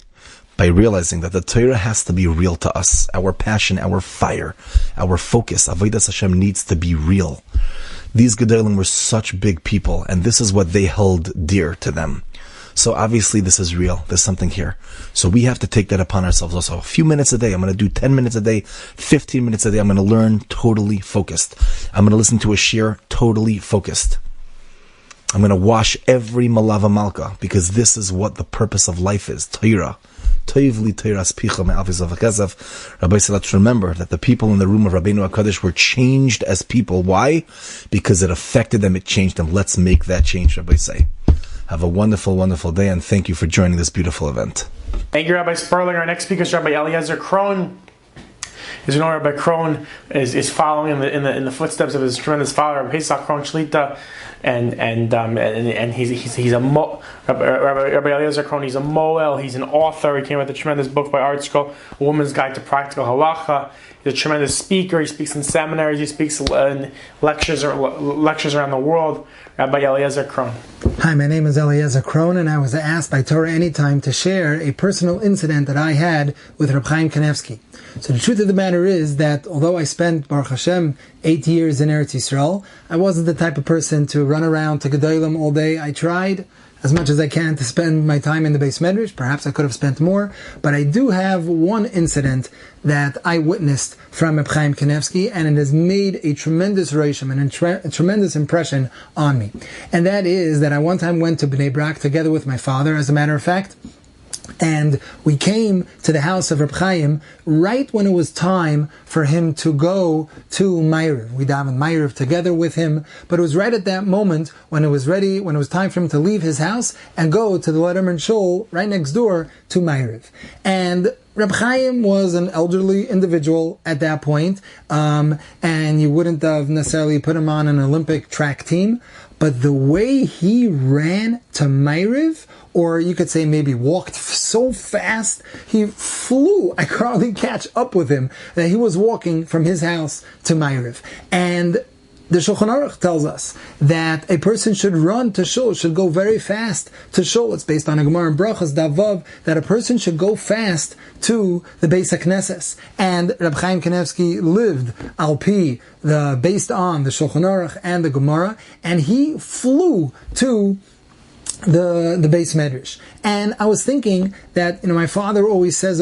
by realizing that the Torah has to be real to us, our passion, our fire, our focus, Avodas Hashem needs to be real. These Gedolim were such big people, and this is what they held dear to them. So obviously this is real. There's something here. So we have to take that upon ourselves also. A few minutes a day. I'm going to do 10 minutes a day, 15 minutes a day. I'm going to learn totally focused. I'm going to listen to a shir totally focused. I'm going to wash every malava malka, because this is what the purpose of life is. Torah. Toivli Torah's picha me'avis avakazav. Rabbi said, let's remember that the people in the room of Rabbeinu HaKadosh were changed as people. Why? Because it affected them, it changed them. Let's make that change, Rabbi say. Have a wonderful, wonderful day, and thank you for joining this beautiful event. Thank you, Rabbi Sperling. Our next speaker is Rabbi Eliezer Krohn. As you know, Rabbi Crone is following in the footsteps of his tremendous father, Rabbi Pesach Crone Shlita, and he's a Rabbi Eliezer Krohn. He's a moel. He's an author. He came out with a tremendous book by Art School, A Woman's Guide to Practical Halacha. He's a tremendous speaker. He speaks in seminaries. He speaks in lectures around the world. Rabbi Eliezer Krohn. Hi, my name is Eliezer Krohn, and I was asked by Torah Anytime to share a personal incident that I had with Reb Chaim Kanievsky. So the truth of the matter is that although I spent, Baruch Hashem, 8 years in Eretz Yisrael, I wasn't the type of person to run around to Gedolim all day. I tried as much as I can to spend my time in the Beis Medrash. Perhaps I could have spent more, but I do have one incident that I witnessed from Reb Chaim Kanievsky, and it has made a tremendous reishim and a tremendous impression on me. And that is that I one time went to Bnei Brak together with my father, as a matter of fact, And we came to the house of Reb Chaim right when it was time for him to go to Meir. We davened Meir together with him, but it was right at that moment when it was ready, when it was time for him to leave his house and go to the Letterman Shul right next door to Meir. And Reb Chaim was an elderly individual at that point, and you wouldn't have necessarily put him on an Olympic track team, but the way he ran to Meiriv, or you could say maybe walked so fast, he flew. I could hardly catch up with him, that he was walking from his house to Meiriv. And the Shulchan Aruch tells us that a person should run to shul, should go very fast to shul. It's based on a Gemara in Brachos, Davav, that a person should go fast to the Beis HaKnesses. And Reb Chaim Kanievsky lived based on the Shulchan Aruch and the Gemara, and he flew to the Beis Medrash. And I was thinking that, my father always says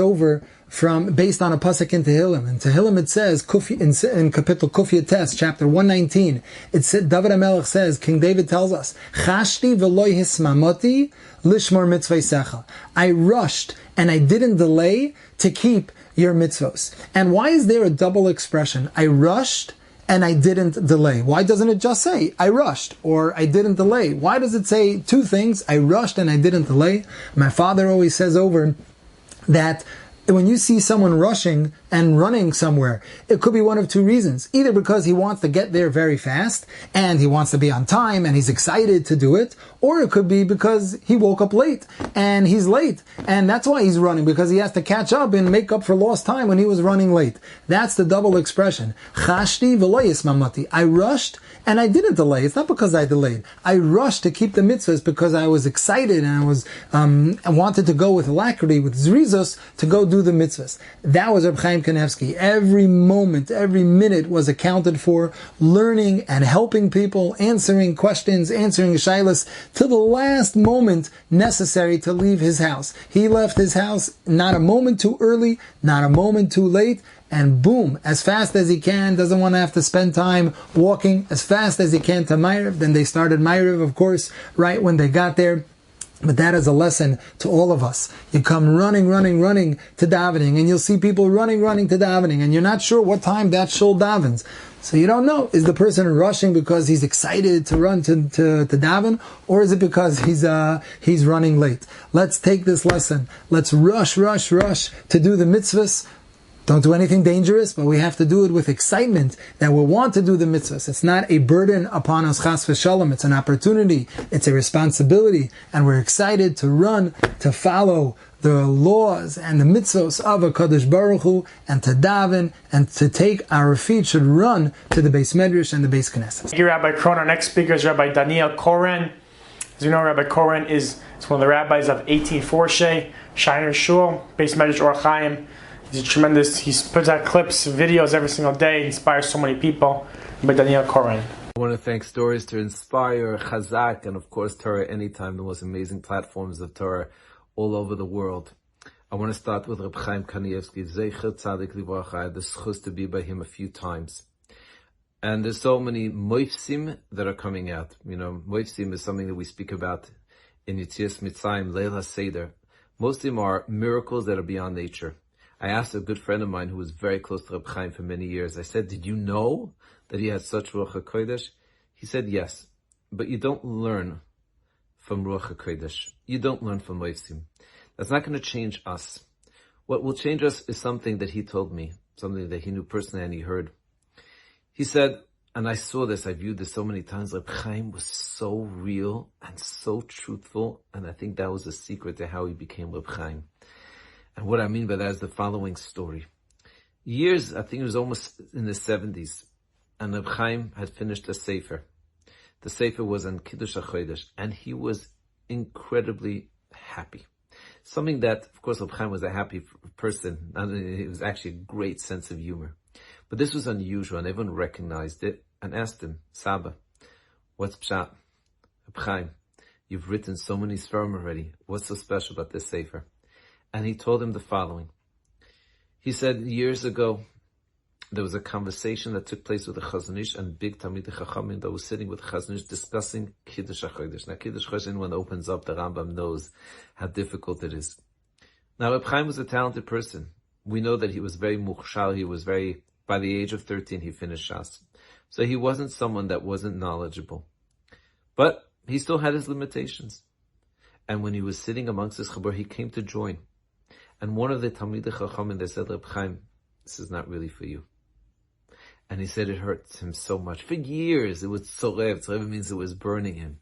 based on a pasuk in Tehillim. In Tehillim it says, in Kapitel Kufyates, chapter 119, it said, David HaMelech says, King David tells us, Chashti v'loi hismamoti lishmor mitzvaysecha. I rushed and I didn't delay to keep your mitzvos. And why is there a double expression? I rushed and I didn't delay. Why doesn't it just say, I rushed, or I didn't delay? Why does it say two things, I rushed and I didn't delay? My father always says that when you see someone rushing and running somewhere, it could be one of two reasons. Either because he wants to get there very fast, and he wants to be on time, and he's excited to do it, or it could be because he woke up late, and he's late, and that's why he's running, because he has to catch up and make up for lost time when he was running late. That's the double expression. Chashti v'lo yismamati. I rushed, and I didn't delay. It's not because I delayed. I rushed to keep the mitzvahs because I was excited, and I wanted to go with alacrity, with zrizos, to go do the mitzvahs. That was Reb Chaim Kanievsky. Every moment, every minute was accounted for, learning and helping people, answering questions, answering shaylas, to the last moment necessary to leave his house. He left his house not a moment too early, not a moment too late, and boom, as fast as he can, doesn't want to have to spend time walking, as fast as he can to Meiriv. Then they started Meiriv, of course, right when they got there. But that is a lesson to all of us. You come running to davening, and you'll see people running to davening, and you're not sure what time that shul davens. So you don't know, is the person rushing because he's excited to run to daven, or is it because he's running late? Let's take this lesson. Let's rush to do the mitzvahs. Don't do anything dangerous, but we have to do it with excitement that we want to do the mitzvahs. It's not a burden upon us, chas v'shalom. It's an opportunity. It's a responsibility. And we're excited to run, to follow the laws and the mitzvahs of HaKadosh Baruch Hu, and to daven, and to take our feet should run to the Beis Medrash and the Beis Knesset. Thank you, Rabbi Crone. Our next speaker is Rabbi Daniel Coren. As you know, Rabbi Coren is one of the rabbis of 18 Forshe, Shiner Shul, Beis Medrash Or Chaim. He's tremendous. He puts out clips, videos every single day, inspires so many people. By Daniel Coren. I want to thank Stories to Inspire, Chazak, and of course Torah Anytime, the most amazing platforms of Torah all over the world. I want to start with Reb Chaim Kanievsky, Zecher Tzadik Livracha. I had the schus to be by him a few times. And there's so many moifsim that are coming out. Moifsim is something that we speak about in Yetzias Mitzrayim, Leil HaSeder. Most of them are miracles that are beyond nature. I asked a good friend of mine who was very close to Reb Chaim for many years. I said, did you know that he had such Ruach HaKodesh? He said, yes, but you don't learn from Ruach HaKodesh. You don't learn from Moifsim. That's not going to change us. What will change us is something that he told me, something that he knew personally and he heard. He said, and I saw this, I viewed this so many times, Reb Chaim was so real and so truthful, and I think that was the secret to how he became Reb Chaim. And what I mean by that is the following story. Years, I think it was almost in the 70s, and Reb Chaim had finished a sefer. The sefer was on Kiddush HaChodesh, and he was incredibly happy. Something that, of course, Reb Chaim was a happy person. It was actually a great sense of humor. But this was unusual, and everyone recognized it and asked him, Saba, what's pshat? Reb Chaim, you've written so many sfarim already. What's so special about this sefer? And he told him the following. He said, years ago, there was a conversation that took place with the Chazon Ish and big Talmidei Chachamim that was sitting with the Chazon Ish discussing Kiddush HaChodesh. Now, Kiddush HaChodesh, when it opens up, the Rambam knows how difficult it is. Now, Reb Chaim was a talented person. We know that he was very mukhshal. By the age of 13, he finished Shas. So he wasn't someone that wasn't knowledgeable. But he still had his limitations. And when he was sitting amongst his chabur, he came to join. And one of the Talmidei Chachamim, they said, Reb Chaim, this is not really for you. And he said it hurts him so much. For years, it was tzorev. Tzorev means it was burning him.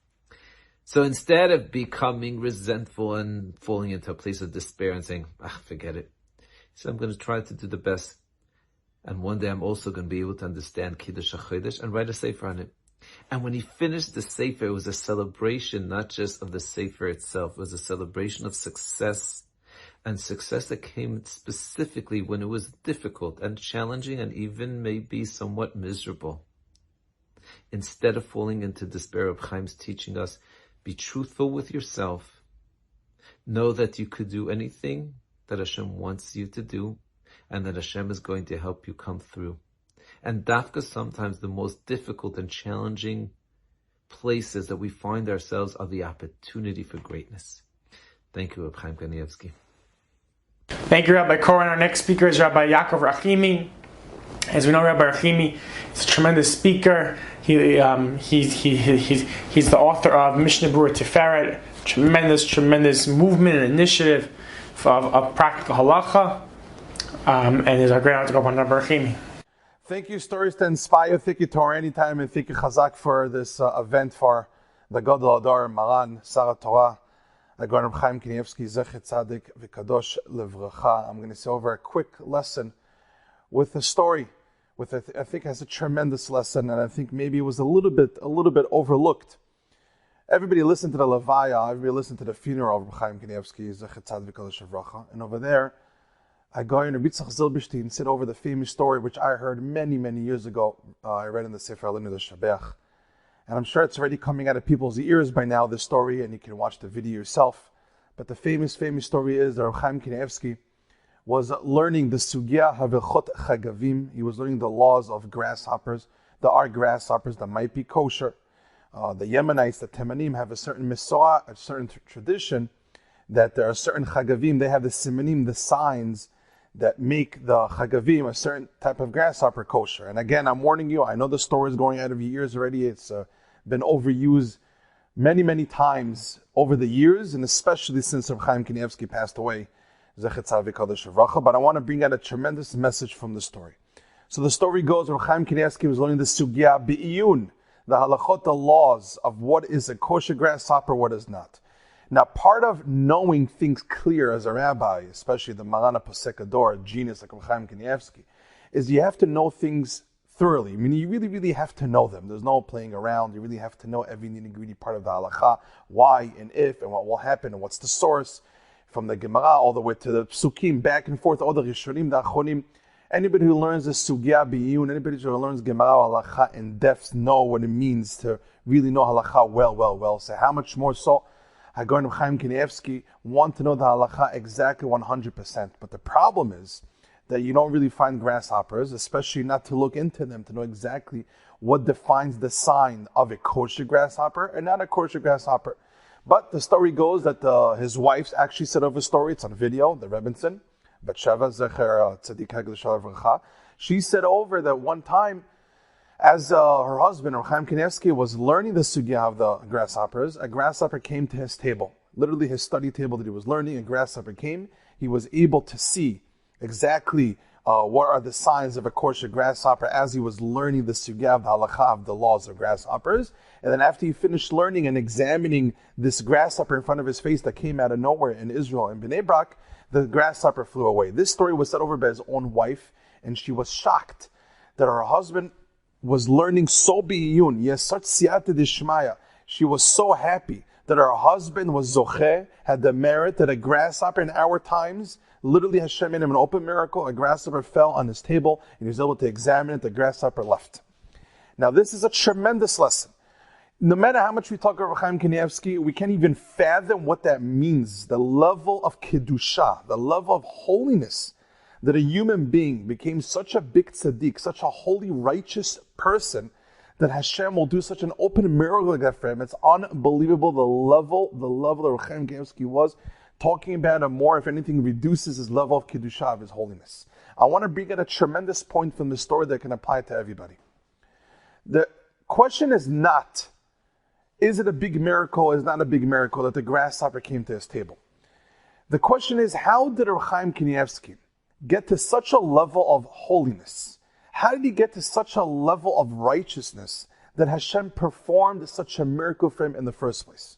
So instead of becoming resentful and falling into a place of despair and saying, forget it, he said, I'm going to try to do the best. And one day I'm also going to be able to understand Kiddush HaChodesh and write a sefer on it. And when he finished the sefer, it was a celebration, not just of the sefer itself. It was a celebration of success. And success that came specifically when it was difficult and challenging and even maybe somewhat miserable. Instead of falling into despair, Reb Chaim's teaching us, be truthful with yourself. Know that you could do anything that Hashem wants you to do, and that Hashem is going to help you come through. And dafka, sometimes the most difficult and challenging places that we find ourselves are the opportunity for greatness. Thank you, Reb Chaim Kanievsky. Thank you, Rabbi Coren. Our next speaker is Rabbi Yaakov Rahimi. As we know, Rabbi Rahimi is a tremendous speaker. He's the author of Mishnah Berurah Tiferet, tremendous movement and initiative of practical halacha. And it's a great honor to go on Rabbi Rahimi. Thank you, Stories to Inspire. Thank you, Torah Anytime, and thank you, Chazak, for this event for the Gadol Ador, Maran, Sarah Torah, Agon Reb Chaim Kanievsky, Zechet Tzadik, V'Kadosh Levracha. I'm going to say over a quick lesson with a story, I think has a tremendous lesson, and I think maybe it was a little bit overlooked. Everybody listened to the Levaya, everybody listened to the funeral of Reb Chaim Kanievsky, Zechet Tzadik, V'Kadosh Levracha, and over there, I go in Rabbi Zilberstein said over the famous story, which I heard many years ago. I read in the Sefer Alinu the Shabbat. And I'm sure it's already coming out of people's ears by now, this story, and you can watch the video yourself. But the famous story is that Reb Chaim Kanievsky was learning the Sugya Havilchot Chagavim. He was learning the laws of grasshoppers. There are grasshoppers that might be kosher. The Yemenites, the Temanim, have a certain mitzvah, a certain tradition, that there are certain Chagavim, they have the simanim, the signs, that make the chagavim, a certain type of grasshopper, kosher. And again, I'm warning you, I know the story is going out of your ears already. It's been overused many times over the years, and especially since Reb Chaim Kanievsky passed away. But I want to bring out a tremendous message from the story. So the story goes, Reb Chaim Kanievsky was learning the sugya bi'iyun, the halachot, the laws of what is a kosher grasshopper, what is not. Now, part of knowing things clear as a rabbi, especially the Marana Posek Ador, genius like Reb Chaim Kanievsky, is you have to know things thoroughly. I mean, you really have to know them. There's no playing around. You really have to know every nitty-gritty part of the halacha, why and if and what will happen and what's the source, from the Gemara all the way to the Psukim, back and forth, all the Rishonim, the Achonim. Anybody who learns the Sugya B'iyun, anybody who learns Gemara halacha in depth know what it means to really know halacha well. So how much more so Hagon Reb Chaim Kanievsky want to know the halacha exactly 100%. But the problem is that you don't really find grasshoppers, especially not to look into them, to know exactly what defines the sign of a kosher grasshopper and not a kosher grasshopper. But the story goes that his wife actually said over a story, it's on video, the Rebbetzin, Batsheva Zecher Tzadik HaKadosh Levracha. She said over that one time, as her husband, Reb Chaim Kanievsky, was learning the sugya of the grasshoppers, a grasshopper came to his table. Literally his study table that he was learning, a grasshopper came. He was able to see exactly what are the signs of a kosher grasshopper as he was learning the sugya of the halacha of the laws of grasshoppers. And then after he finished learning and examining this grasshopper in front of his face that came out of nowhere in Israel and Bnei Brak, the grasshopper flew away. This story was said over by his own wife, and she was shocked that her husband was learning so biyun, yes, such siyata dishmaya. She was so happy that her husband was zocheh, had the merit that a grasshopper in our times, literally Hashem made him an open miracle, a grasshopper fell on his table, and he was able to examine it, the grasshopper left. Now this is a tremendous lesson. No matter how much we talk about Chaim Kanievsky, we can't even fathom what that means, the level of kedusha, the level of holiness, that a human being became such a big tzaddik, such a holy, righteous person, that Hashem will do such an open miracle like that for him. It's unbelievable the level that Chaim Kanievsky was talking about him more, if anything, reduces his level of Kedusha, of his holiness. I want to bring out a tremendous point from the story that can apply to everybody. The question is not, is it a big miracle, is it not a big miracle that the grasshopper came to his table? The question is, how did Chaim Kanievsky get to such a level of holiness? How did he get to such a level of righteousness that Hashem performed such a miracle for him in the first place?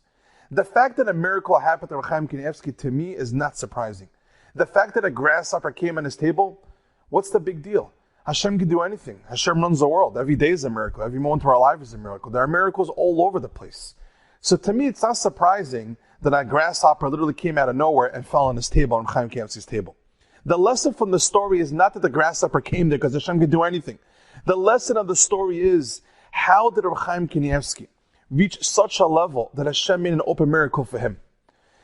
The fact that a miracle happened to Chaim Kanievsky, to me, is not surprising. The fact that a grasshopper came on his table, what's the big deal? Hashem can do anything. Hashem runs the world. Every day is a miracle. Every moment of our life is a miracle. There are miracles all over the place. So to me, it's not surprising that a grasshopper literally came out of nowhere and fell on his table, on Chaim Kanievsky's table. The lesson from the story is not that the grasshopper came there because Hashem can do anything. The lesson of the story is, how did Chaim Kanievsky reach such a level that Hashem made an open miracle for him?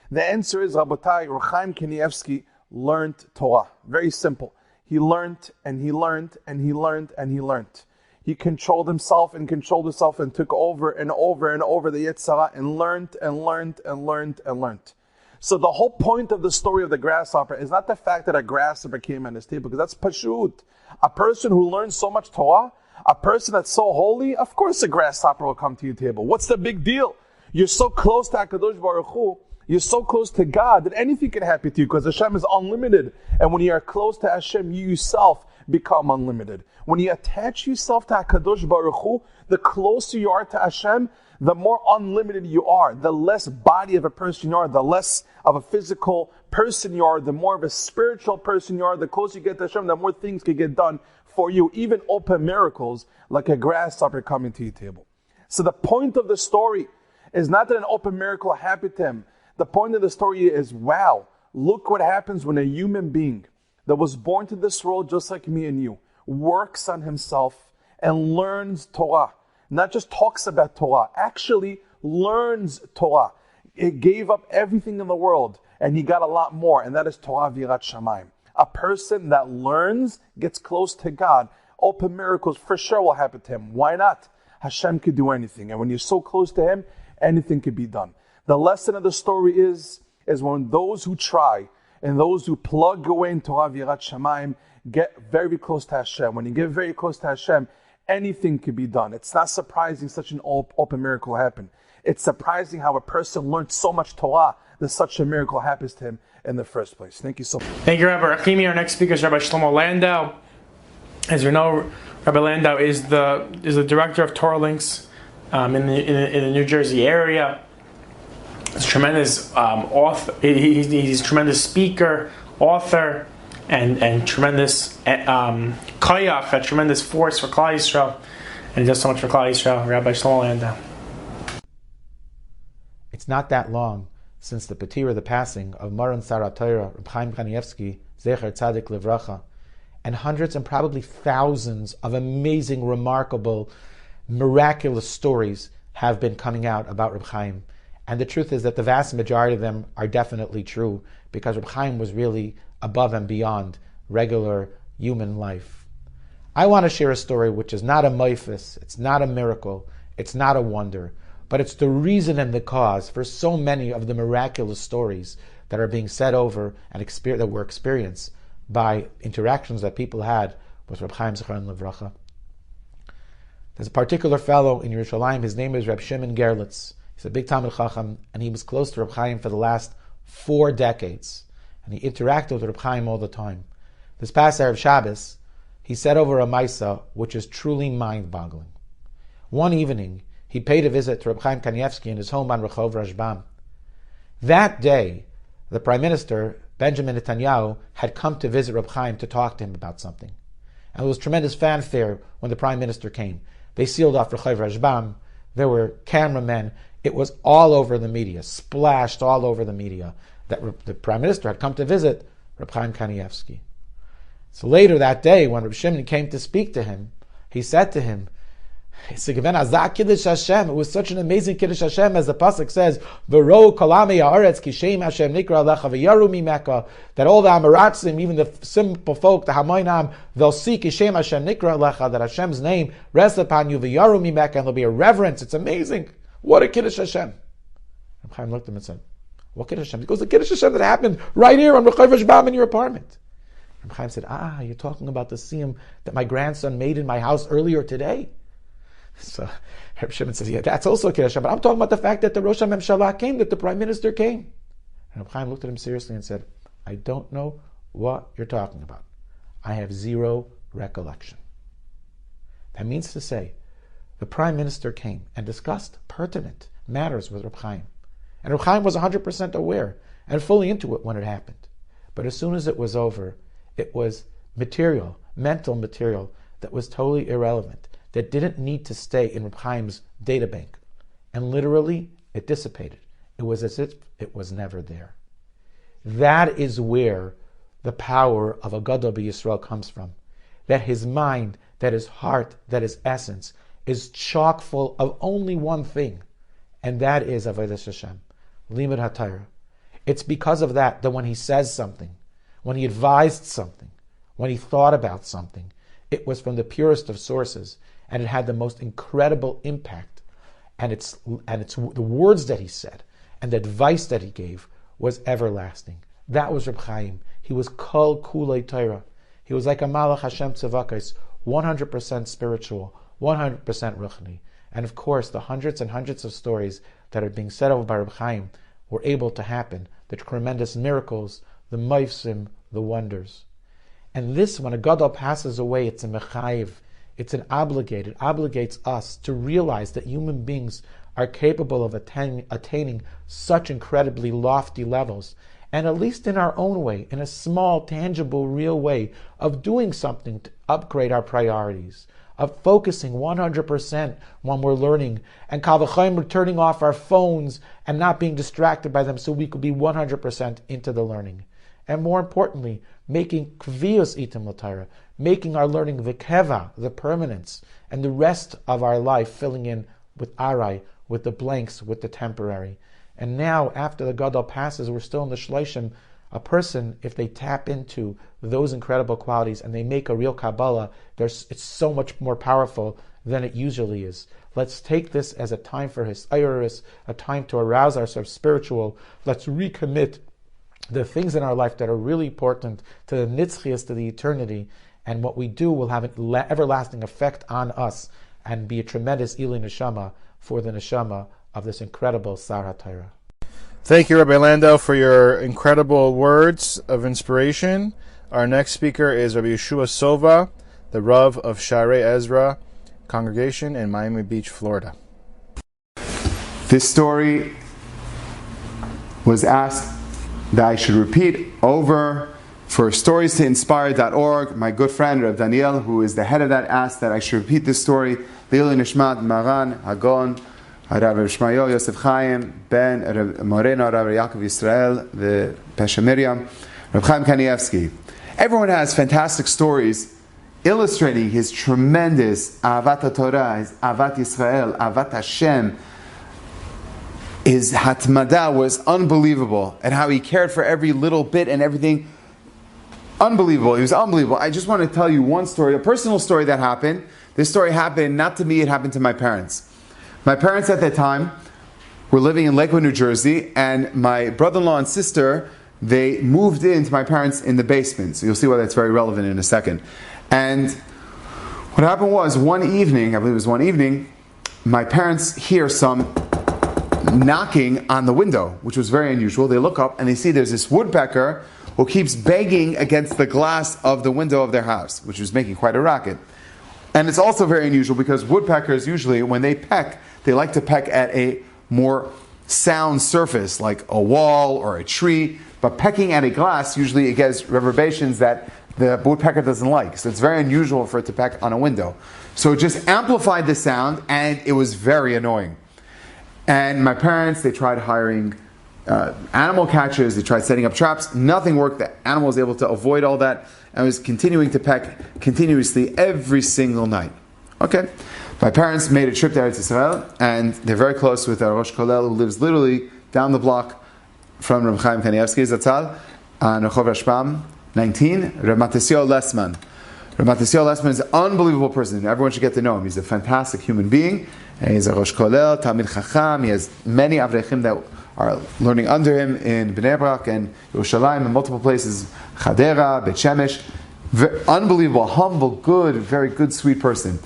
The answer is, Rabotai, Chaim Kanievsky learned Torah. Very simple. He learned and he learned and he learned and he learned. He controlled himself and took over and over and over the Yetzirah and learned and learned and learned and learned. So the whole point of the story of the grasshopper is not the fact that a grasshopper came on his table, because that's pashut. A person who learns so much Torah, a person that's so holy, of course a grasshopper will come to your table. What's the big deal? You're so close to HaKadosh Baruch Hu, you're so close to God that anything can happen to you, because Hashem is unlimited. And when you are close to Hashem, you yourself become unlimited. When you attach yourself to HaKadosh Baruch Hu, the closer you are to Hashem, the more unlimited you are. The less body of a person you are, the less of a physical person you are, the more of a spiritual person you are. The closer you get to Hashem, the more things can get done for you. Even open miracles like a grasshopper coming to your table. So the point of the story is not that an open miracle happened to him. The point of the story is, wow, look what happens when a human being that was born to this world just like me and you works on himself and learns Torah. Not just talks about Torah, actually learns Torah. It gave up everything in the world and he got a lot more, and that is Torah Virat Shamayim. A person that learns gets close to God. Open miracles for sure will happen to him. Why not? Hashem could do anything, and when you're so close to him, anything could be done. The lesson of the story is when those who try and those who plug away in Torah Virat Shamayim get very close to Hashem. When you get very close to Hashem, anything can be done. It's not surprising such an open miracle happened. It's surprising how a person learned so much Torah that such a miracle happens to him in the first place. Thank you so much. Thank you, Rabbi Rahimi. Our next speaker is Rabbi Shlomo Landau. As we know, Rabbi Landau is the director of Torah Links in the New Jersey area. He's a tremendous author. He's a tremendous speaker, author, and tremendous koyach, a tremendous force for Klal Yisrael. And he does so much for Klal Yisrael. Rabbi Shlomo Landau. It's not that long since the Petira, the passing of Maran Sarat Torah, Reb Chaim Kanievsky, Zecher Tzadik Livracha, and hundreds and probably thousands of amazing, remarkable, miraculous stories have been coming out about Reb Chaim. And the truth is that the vast majority of them are definitely true, because Reb Chaim was really above and beyond regular human life. I want to share a story which is not a moifus, it's not a miracle, it's not a wonder, but it's the reason and the cause for so many of the miraculous stories that are being said over and that were experienced by interactions that people had with Reb Chaim Zichron Livracha. There's a particular fellow in Yerushalayim, his name is Reb Shimon Gerlitz. He's a big Talmid Chacham, and he was close to Reb Chaim for the last 4 decades. And he interacted with Reb Chaim all the time. This past Erev Shabbos, he said over a Maisa, which is truly mind-boggling. One evening, he paid a visit to Reb Chaim Kanievsky in his home on Rehov Rashbam. That day, the Prime Minister, Benjamin Netanyahu, had come to visit Reb Chaim to talk to him about something. And there was tremendous fanfare when the Prime Minister came. They sealed off Rehov Rashbam. There were cameramen. It was all over the media, splashed all over the media, that the Prime Minister had come to visit Reb Chaim Kanievsky. So later that day, when Reb Shimon came to speak to him, he said to him, it was such an amazing Kiddush Hashem, as the pasuk says, "V'ro kolami haaretz kishem Hashem nikra alecha v'yaru mimeka," that all the Amaratzim, even the simple folk, the Hamoinam, they'll see kishem Hashem nikra alecha, that Hashem's name rests upon you, v'yaru mimeka, and there'll be a reverence. It's amazing. What a Kiddush Hashem. Reb Chaim looked at him and said, What Kiddush Hashem? He goes, the Kiddush Hashem that happened right here on Rechav Shbam in your apartment. And Chaim said, you're talking about the siyum that my grandson made in my house earlier today? So Reb Shimon says, yeah, that's also Kiddush Hashem, but I'm talking about the fact that the Rosh HaMemshalah came, that the Prime Minister came. And Reb Chaim looked at him seriously and said, I don't know what you're talking about. I have zero recollection. That means to say, the Prime Minister came and discussed pertinent matters with Reb Chaim. And Reb Chaim was 100% aware and fully into it when it happened. But as soon as it was over, it was material, mental material, that was totally irrelevant, that didn't need to stay in Reb Chaim's databank. And literally, it dissipated. It was as if it was never there. That is where the power of a Gadol B'Yisrael comes from. That his mind, that his heart, that his essence is chock full of only one thing, and that is Avodas Hashem, Limud HaTorah. It's because of that when he says something, when he advised something, when he thought about something, it was from the purest of sources, and it had the most incredible impact. And it's the words that he said and the advice that he gave was everlasting. That was Reb Chaim. He was Kol Kulei Torah. He was like a Malach Hashem Tzavakos, 100% spiritual, 100% ruchni. And of course, the hundreds and hundreds of stories that are being said over by Reb Chaim were able to happen. The tremendous miracles, the maifsim, the wonders. And this, when a gadol passes away, it's a mechayiv. It's an obligate. It obligates us to realize that human beings are capable of attaining such incredibly lofty levels. And at least in our own way, in a small, tangible, real way, of doing something to upgrade our priorities, of focusing 100% when we're learning, and kal v'chomer we're turning off our phones and not being distracted by them so we could be 100% into the learning. And more importantly, making kviyos itim l'Torah, making our learning the keva, the permanence, and the rest of our life filling in with arai, with the blanks, with the temporary. And now, after the gadol passes, we're still in the shleishim. A person, if they tap into those incredible qualities and they make a real Kabbalah, it's so much more powerful than it usually is. Let's take this as a time for his ayurus, a time to arouse ourselves spiritual. Let's recommit the things in our life that are really important to the nitzchias, to the eternity, and what we do will have an everlasting effect on us and be a tremendous ili neshama for the neshama of this incredible Sar HaTorah. Thank you, Rabbi Landau, for your incredible words of inspiration. Our next speaker is Rabbi Yehoshua Sova, the Rav of Sharei Ezra congregation in Miami Beach, Florida. This story was asked that I should repeat over for stories2inspire.org. My good friend, Rav Daniel, who is the head of that, asked that I should repeat this story. Leilui Nishmat Maran Hagon Rav Shmayo Yosef Chaim Ben Moreno Rabbi Yaakov Yisrael the Pesha Miriam Rav Chaim Kanievsky. Everyone has fantastic stories illustrating his tremendous Ahavat Torah, his Ahavat Yisrael, Ahavat Hashem. His hatmada was unbelievable, and how he cared for every little bit and everything. Unbelievable. He was unbelievable. I just want to tell you one story, a personal story that happened. This story happened not to me, it happened to my parents. My parents at that time were living in Lakewood, New Jersey, and my brother-in-law and sister, they moved into my parents in the basement. So you'll see why that's very relevant in a second. And what happened was, one evening, I believe it was one evening, my parents hear some knocking on the window, which was very unusual. They look up and they see there's this woodpecker who keeps banging against the glass of the window of their house, which was making quite a racket. And it's also very unusual because woodpeckers usually, when they peck, they like to peck at a more sound surface, like a wall or a tree. But pecking at a glass, usually it gets reverberations that the woodpecker doesn't like. So it's very unusual for it to peck on a window. So it just amplified the sound, and it was very annoying. And my parents, they tried hiring animal catchers, they tried setting up traps. Nothing worked. The animal was able to avoid all that and was continuing to peck continuously every single night. Okay. My parents made a trip to Eretz Yisrael, and they're very close with our Rosh Kollel, who lives literally down the block from Reb Chaim Kanievsky Zatzal on Rehov Rashbam 19, Reb Matisyahu Lessman. Reb Matisyahu Lessman is an unbelievable person. Everyone should get to know him. He's a fantastic human being. And he's a Rosh Kollel, Talmid Chacham. He has many Avrechim that are learning under him in Bnei Brak and Yerushalayim and multiple places, Chadera, Bet Shemesh. Unbelievable, humble, good, very good, sweet person.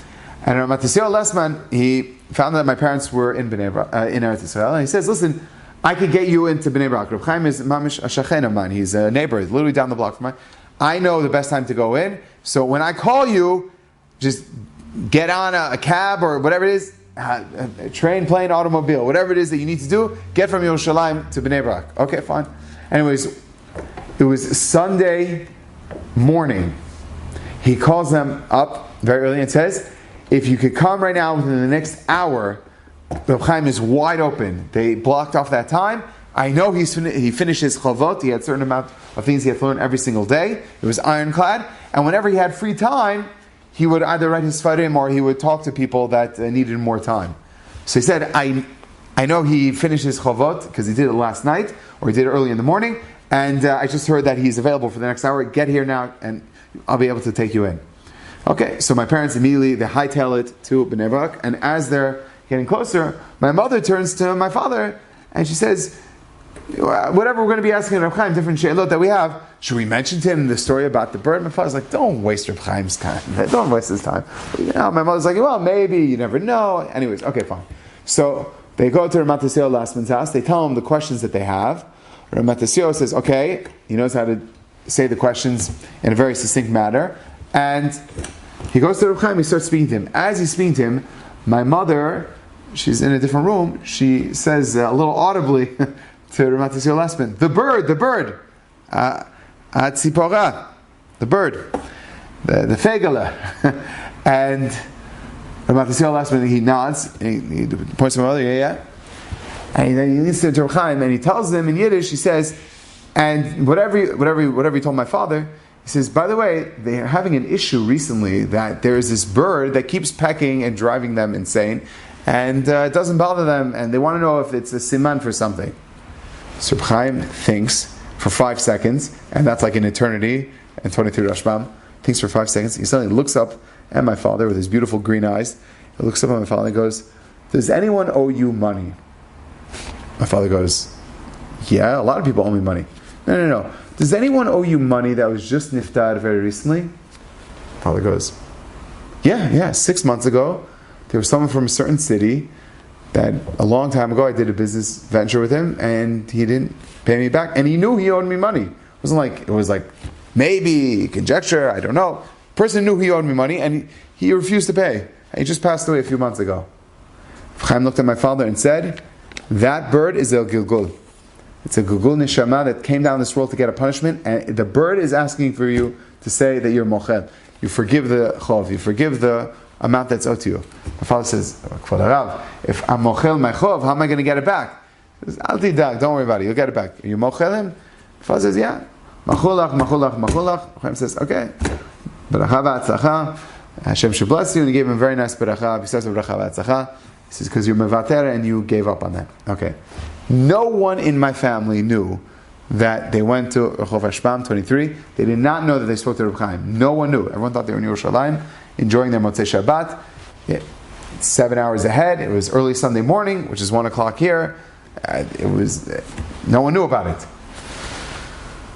And Rav Matisyahu Lesman, he found that my parents were in Bnei Brak, in Eretz Yisrael, and he says, listen, I could get you into Bnei Brak. Reb Chaim is mamish a shachen of mine. He's a neighbor, literally down the block from mine. I know the best time to go in, so when I call you, just get on a cab or whatever it is, a train, plane, automobile, whatever it is that you need to do, get from Yerushalayim to Bnei Brak. Okay, fine. Anyways, it was Sunday morning. He calls them up very early and says, if you could come right now within the next hour, Reb Chaim is wide open. They blocked off that time. I know he finished his chavot. He had a certain amount of things he had to learn every single day. It was ironclad. And whenever he had free time, he would either write his farim or he would talk to people that needed more time. So he said, I know he finished his chavot because he did it last night or he did it early in the morning. And I just heard that he's available for the next hour. Get here now and I'll be able to take you in. Okay, so my parents immediately, they hightail it to Bnei Brak, and as they're getting closer, my mother turns to my father, and she says, whatever we're going to be asking Reb Chaim, different she'elot that we have, should we mention to him the story about the bird? My father's like, don't waste Reb Chaim's time. Don't waste his time. My mother's like, well, maybe, you never know. Anyways, okay, fine. So they go to Reb Matisyahu Lasman's house, they tell him the questions that they have. Reb Matisyahu says, okay, he knows how to say the questions in a very succinct manner. And he goes to Reb Chaim, he starts speaking to him. As he's speaking to him, my mother, she's in a different room, she says a little audibly to Reb Matisyahu Lasman, the bird, Tzipora, the bird, the fegele. And Reb Matisyahu Lasman, he nods, and he points to my mother, yeah. And then he leans to Reb Chaim, and he tells them in Yiddish, he says, and whatever he told my father, he says, by the way, they're having an issue recently that there is this bird that keeps pecking and driving them insane, and it doesn't bother them, and they want to know if it's a siman for something. So Chaim thinks for 5 seconds, and that's like an eternity, and 23 Rashbam, thinks for 5 seconds. He suddenly looks up at my father with his beautiful green eyes. He looks up at my father and goes, does anyone owe you money? My father goes, yeah, a lot of people owe me money. No. Does anyone owe you money that was just niftar very recently? Father goes, yeah, 6 months ago, there was someone from a certain city that a long time ago I did a business venture with him and he didn't pay me back. And he knew he owed me money. It was like maybe conjecture, I don't know. The person knew he owed me money and he refused to pay. And he just passed away a few months ago. Chaim looked at my father and said, that bird is El Gilgul. It's a Gugul Neshama that came down this world to get a punishment, and the bird is asking for you to say that you're mochel. You forgive the chov, you forgive the amount that's owed to you. My father says, Kvod Harav, if I'm mochel my chov, how am I going to get it back? He says, Al tidag, don't worry about it, you'll get it back. Are you mochel him? My father says, yeah. Machulach. Chaim says, okay. Beracha v'atzlacha. Hashem should bless you, and he gave him a very nice beracha. He says, beracha v'atzlacha. He says, because you're mevater and you gave up on that. Okay. No one in my family knew that they went to Rehov Hashbam 23. They did not know that they spoke to Reb Chaim. No one knew. Everyone thought they were in Yerushalayim, enjoying their Motzei Shabbat. 7 hours ahead. It was early Sunday morning, which is 1 o'clock here. No one knew about it.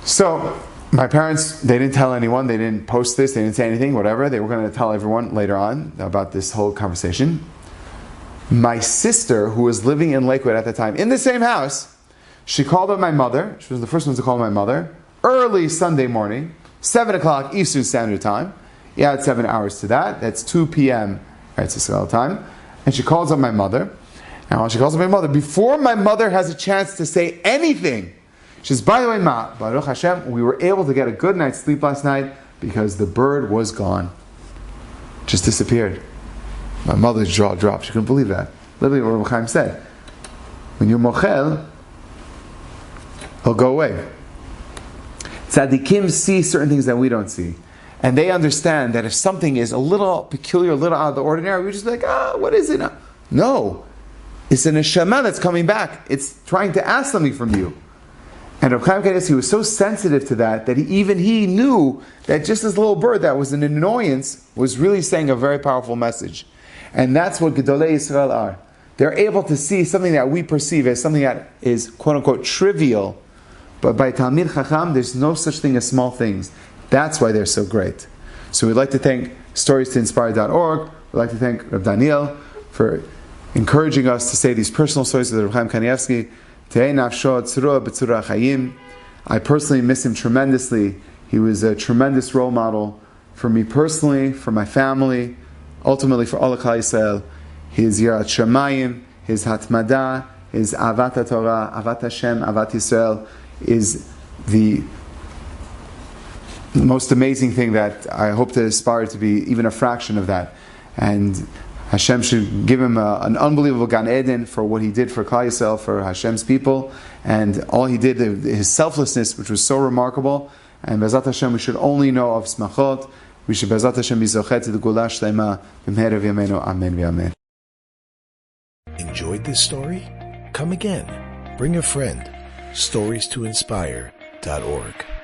So, my parents, they didn't tell anyone. They didn't post this. They didn't say anything, whatever. They were going to tell everyone later on about this whole conversation. My sister, who was living in Lakewood at the time, in the same house, she called up my mother. She was the first one to call my mother. Early Sunday morning, 7 o'clock Eastern Standard Time. You add 7 hours to that. That's 2 p.m. Eretz Yisrael time. And she calls up my mother. And while she calls up my mother, before my mother has a chance to say anything, she says, by the way, Ma, Baruch Hashem, we were able to get a good night's sleep last night because the bird was gone. Just disappeared. My mother's jaw dropped. She couldn't believe that. Literally what Rabbi Chaim said. When you're mochel, it'll go away. Tzaddikim see certain things that we don't see. And they understand that if something is a little peculiar, a little out of the ordinary, we just be like, what is it? No. It's an neshama that's coming back. It's trying to ask something from you. And Rabbi Chaim Kanievsky was so sensitive to that he knew that just this little bird that was an annoyance was really saying a very powerful message. And that's what Gedolei Yisrael are. they're able to see something that we perceive as something that is quote-unquote trivial, but by Talmid Chacham, there's no such thing as small things. That's why they're so great. So we'd like to thank StoriesToInspire.org. We'd like to thank Rabbi Daniel for encouraging us to say these personal stories of Chaim Kanievsky. I personally miss him tremendously. He was a tremendous role model for me personally, for my family, ultimately for all of Klal Yisrael. His Yirat Shamayim, his Hatmada, his Avat Torah, Avat Hashem, Avat Yisrael is the most amazing thing that I hope to aspire to be even a fraction of that. And Hashem should give him an unbelievable Gan Eden for what he did for Klal Yisrael, for Hashem's people, and all he did, his selflessness, which was so remarkable. And Be'ezat Hashem, we should only know of Smachot. We should Be'ezat Hashem be zochet to the Gula Shlema b'mher v'yameinu. Amen v'amen. Enjoyed this story? Come again. Bring a friend. StoriesToInspire.org